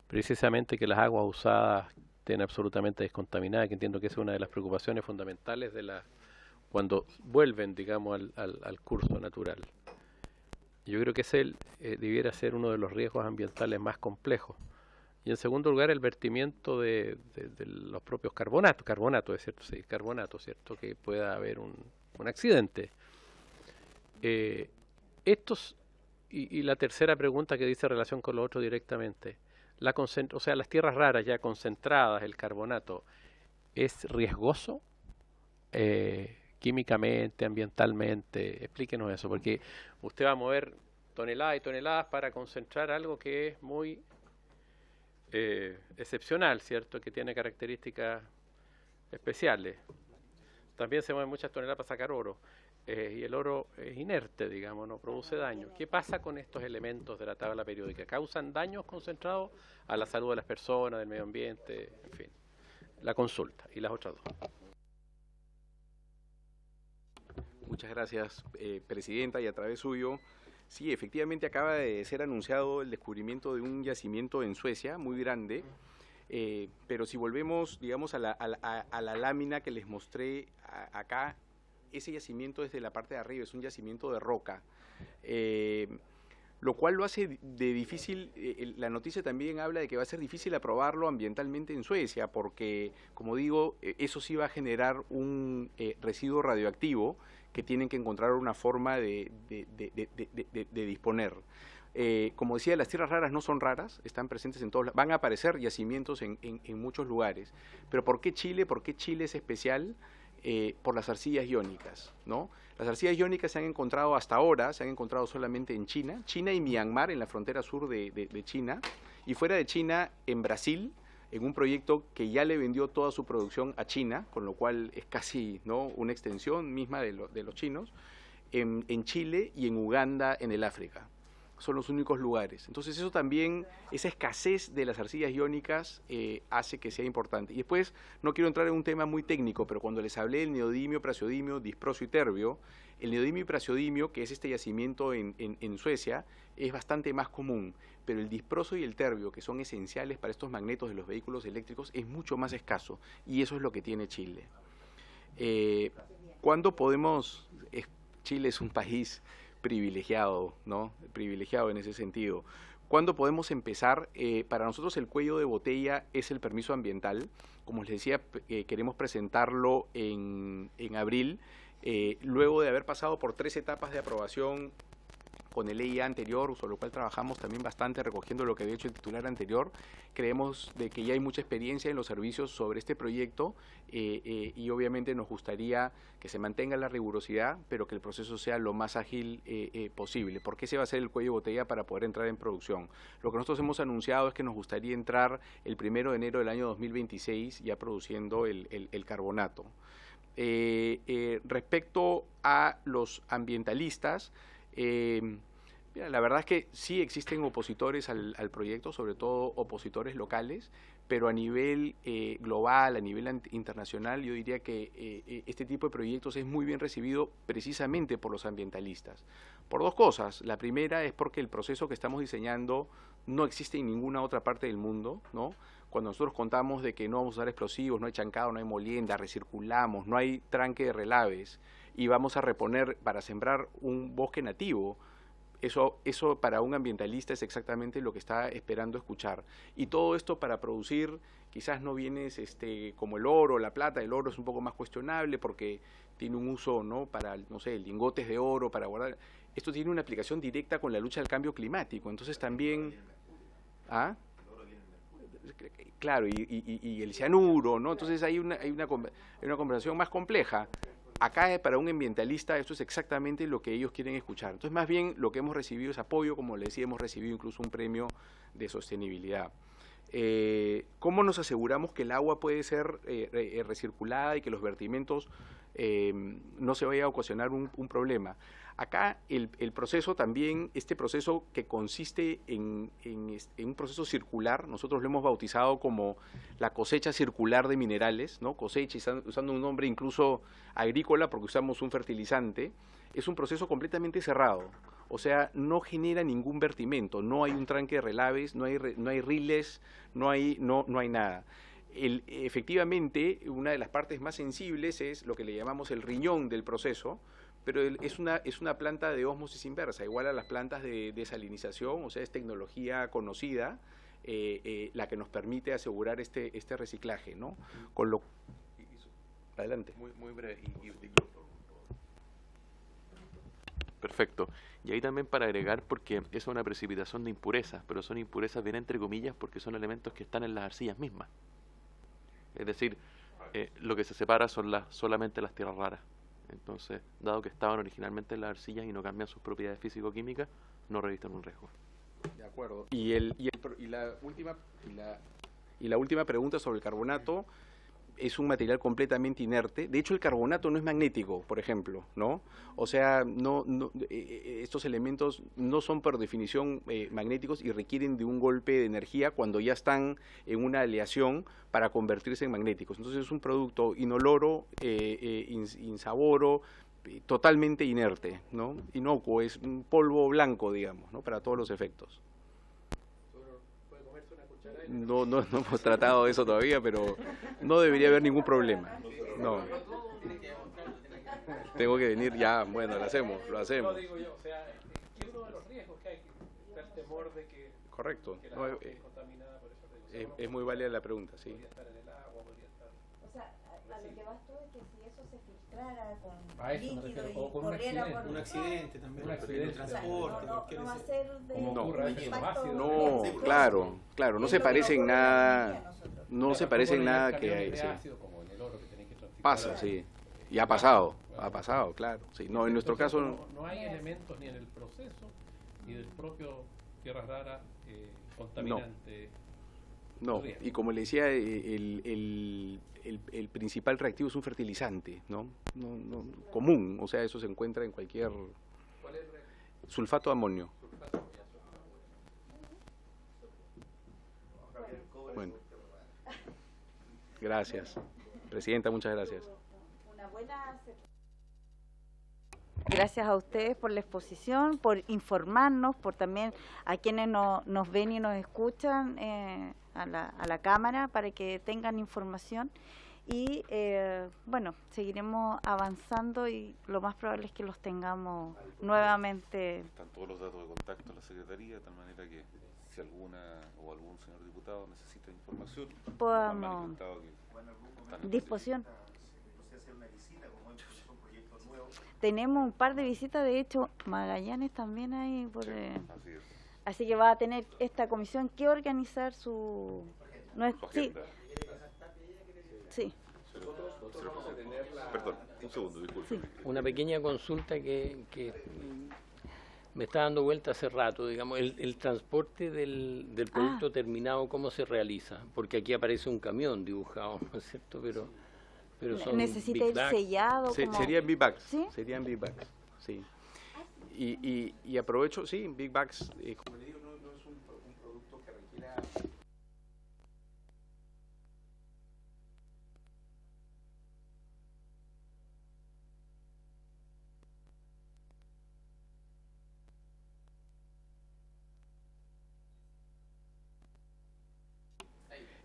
precisamente que las aguas usadas estén absolutamente descontaminadas? Que entiendo que esa es una de las preocupaciones fundamentales cuando vuelven, digamos, al curso natural. Yo creo que ese debiera ser uno de los riesgos ambientales más complejos. Y en segundo lugar, el vertimiento de los propios carbonatos, ¿es cierto? Sí, carbonatos, ¿cierto? Que pueda haber un accidente. Y la tercera pregunta que dice relación con lo otro directamente, o sea, las tierras raras ya concentradas, el carbonato, ¿es riesgoso químicamente, ambientalmente? Explíquenos eso, porque usted va a mover toneladas y toneladas para concentrar algo que es muy excepcional, ¿cierto? Que tiene características especiales. También se mueven muchas toneladas para sacar oro. y el oro es inerte, digamos, no produce daño. ¿Qué pasa con estos elementos de la tabla periódica? ¿Causan daños concentrados a la salud de las personas, del medio ambiente, en fin? La consulta y las otras dos.
Muchas gracias, Presidenta, y a través suyo. Sí, efectivamente acaba de ser anunciado el descubrimiento de un yacimiento en Suecia muy grande, pero si volvemos, digamos, a la lámina que les mostré acá, ese yacimiento es de la parte de arriba, es un yacimiento de roca, lo cual lo hace de difícil. La noticia también habla de que va a ser difícil aprobarlo ambientalmente en Suecia, porque, como digo, eso sí va a generar un residuo radioactivo que tienen que encontrar una forma de disponer. Como decía, las tierras raras no son raras, están presentes en todos, van a aparecer yacimientos en muchos lugares. Pero ¿por qué Chile? ¿Por qué Chile es especial? Por las arcillas iónicas, ¿no? Las arcillas iónicas se han encontrado hasta ahora, se han encontrado solamente en China y Myanmar, en la frontera sur de China, y fuera de China, en Brasil, en un proyecto que ya le vendió toda su producción a China, con lo cual es casi, ¿no?, una extensión misma de los chinos, en Chile y en Uganda, en el África. Son los únicos lugares. Entonces eso también, esa escasez de las arcillas iónicas hace que sea importante. Y después, no quiero entrar en un tema muy técnico, pero cuando les hablé del neodimio, praseodimio, disprosio y terbio, el neodimio y praseodimio, que es este yacimiento en Suecia, es bastante más común, pero el disprosio y el terbio, que son esenciales para estos magnetos de los vehículos eléctricos, es mucho más escaso, y eso es lo que tiene Chile. ¿Cuándo podemos? Chile es un país privilegiado, ¿no? Privilegiado en ese sentido. ¿Cuándo podemos empezar? Para nosotros el cuello de botella es el permiso ambiental. Como les decía, queremos presentarlo en abril, luego de haber pasado por 3 etapas de aprobación con el EIA anterior, sobre lo cual trabajamos también bastante recogiendo lo que había hecho el titular anterior. Creemos de que ya hay mucha experiencia en los servicios sobre este proyecto y obviamente nos gustaría que se mantenga la rigurosidad, pero que el proceso sea lo más ágil posible, porque ese va a ser el cuello de botella para poder entrar en producción. Lo que nosotros hemos anunciado es que nos gustaría entrar el 1 de enero del año 2026 ya produciendo el carbonato. Respecto a los ambientalistas, mira, la verdad es que sí existen opositores al proyecto, sobre todo opositores locales, pero a nivel global, a nivel internacional, yo diría que este tipo de proyectos es muy bien recibido precisamente por los ambientalistas. Por 2 cosas. La primera es porque el proceso que estamos diseñando no existe en ninguna otra parte del mundo, ¿no? Cuando nosotros contamos de que no vamos a usar explosivos, no hay chancado, no hay molienda, recirculamos, no hay tranque de relaves, y vamos a reponer para sembrar un bosque nativo, eso para un ambientalista es exactamente lo que está esperando escuchar. Y todo esto para producir, quizás no vienes como el oro, la plata. El oro es un poco más cuestionable porque tiene un uso, ¿no?, para, no sé, lingotes de oro, para guardar. Esto tiene una aplicación directa con la lucha al cambio climático. Entonces también... ¿Ah? Claro, y el cianuro, ¿no? Entonces hay una conversación más compleja. Acá para un ambientalista esto es exactamente lo que ellos quieren escuchar. Entonces más bien lo que hemos recibido es apoyo, como les decía, hemos recibido incluso un premio de sostenibilidad. ¿Cómo nos aseguramos que el agua puede ser recirculada y que los vertimientos no se vaya a ocasionar un problema? Acá el proceso también, este proceso que consiste en un proceso circular, nosotros lo hemos bautizado como la cosecha circular de minerales, ¿no? Cosecha, usando un nombre incluso agrícola porque usamos un fertilizante, es un proceso completamente cerrado, o sea, no genera ningún vertimento, no hay un tranque de relaves, no hay riles, no hay nada. Efectivamente, una de las partes más sensibles es lo que le llamamos el riñón del proceso, pero es una planta de ósmosis inversa, igual a las plantas de desalinización, o sea, es tecnología conocida, la que nos permite asegurar este reciclaje, ¿no? Con lo... Adelante.
Muy breve. Perfecto. Y ahí también para agregar, porque es una precipitación de impurezas, pero son impurezas bien entre comillas porque son elementos que están en las arcillas mismas. Es decir, lo que se separa son solamente las tierras raras. Entonces, dado que estaban originalmente en las arcillas y no cambian sus propiedades físico-químicas, no revisten un riesgo.
De acuerdo. Y la última pregunta sobre el carbonato, es un material completamente inerte. De hecho, el carbonato no es magnético, por ejemplo, ¿no? O sea, estos elementos no son por definición magnéticos y requieren de un golpe de energía cuando ya están en una aleación para convertirse en magnéticos. Entonces es un producto inoloro, insaboro, totalmente inerte, ¿no? Inocuo, es un polvo blanco, digamos, ¿no? Para todos los efectos. No hemos tratado de eso todavía, pero no debería haber ningún problema. No. Tengo que venir ya, bueno, lo hacemos. Correcto. No, es muy válida la pregunta, sí.
O sea, a lo que vas tú es que si eso se filtrara con
A eso me
líquido
refiero,
y
o con un
corriera
accidente.
por
Un accidente también,
Un accidente.
transporte,
no va a ser de
Como ocurre aquí en
impacto
Ácido.
No,
directo.
claro, no
Es
se
lo que
parece en
ocurre en la
nada,
minería nosotros.
no se parece en nada que hay, sí. Pasa, sí. Y ha pasado, claro. Sí. No, en nuestro caso
no hay elementos ni en el proceso ni del propio Tierras Raras contaminante.
no. Y como le decía, el principal reactivo es un fertilizante, ¿no? No, común, o sea, eso se encuentra en cualquier... Sulfato de amonio. Bueno. Gracias. Presidenta, muchas gracias.
Gracias a ustedes por la exposición, por informarnos, por también a quienes nos ven y nos escuchan a la cámara para que tengan información. Y bueno, seguiremos avanzando y lo más probable es que los tengamos nuevamente.
Están todos los datos de contacto en la Secretaría, de tal manera que si alguna o algún señor diputado necesita información,
Podamos disposición. Tenemos un par de visitas, de hecho, Magallanes también hay. Así que va a tener esta comisión que organizar su... Sí. Sí.
Perdón, un segundo, disculpe.
Sí.
Una pequeña consulta que me está dando vuelta hace rato, digamos, el transporte del producto terminado, ¿cómo se realiza? Porque aquí aparece un camión dibujado, ¿no es cierto? Pero son
necesita
big
ir
bags.
sellado.
Serían big bags.
¿Sí?
Serían big bags, sí. Y aprovecho, sí, big bags, como le digo, no es un producto que requiera...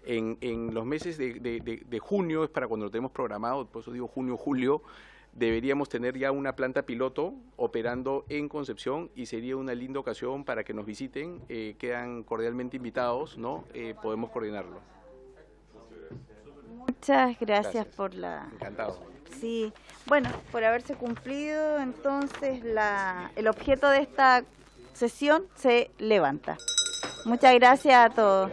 En los meses de junio es para cuando lo tenemos programado, por eso digo junio, julio, deberíamos tener ya una planta piloto operando en Concepción y sería una linda ocasión para que nos visiten, quedan cordialmente invitados, ¿no? Podemos coordinarlo.
Muchas gracias por la...
Encantado.
Sí, bueno, por haberse cumplido, entonces el objeto de esta sesión se levanta. Muchas gracias a todos.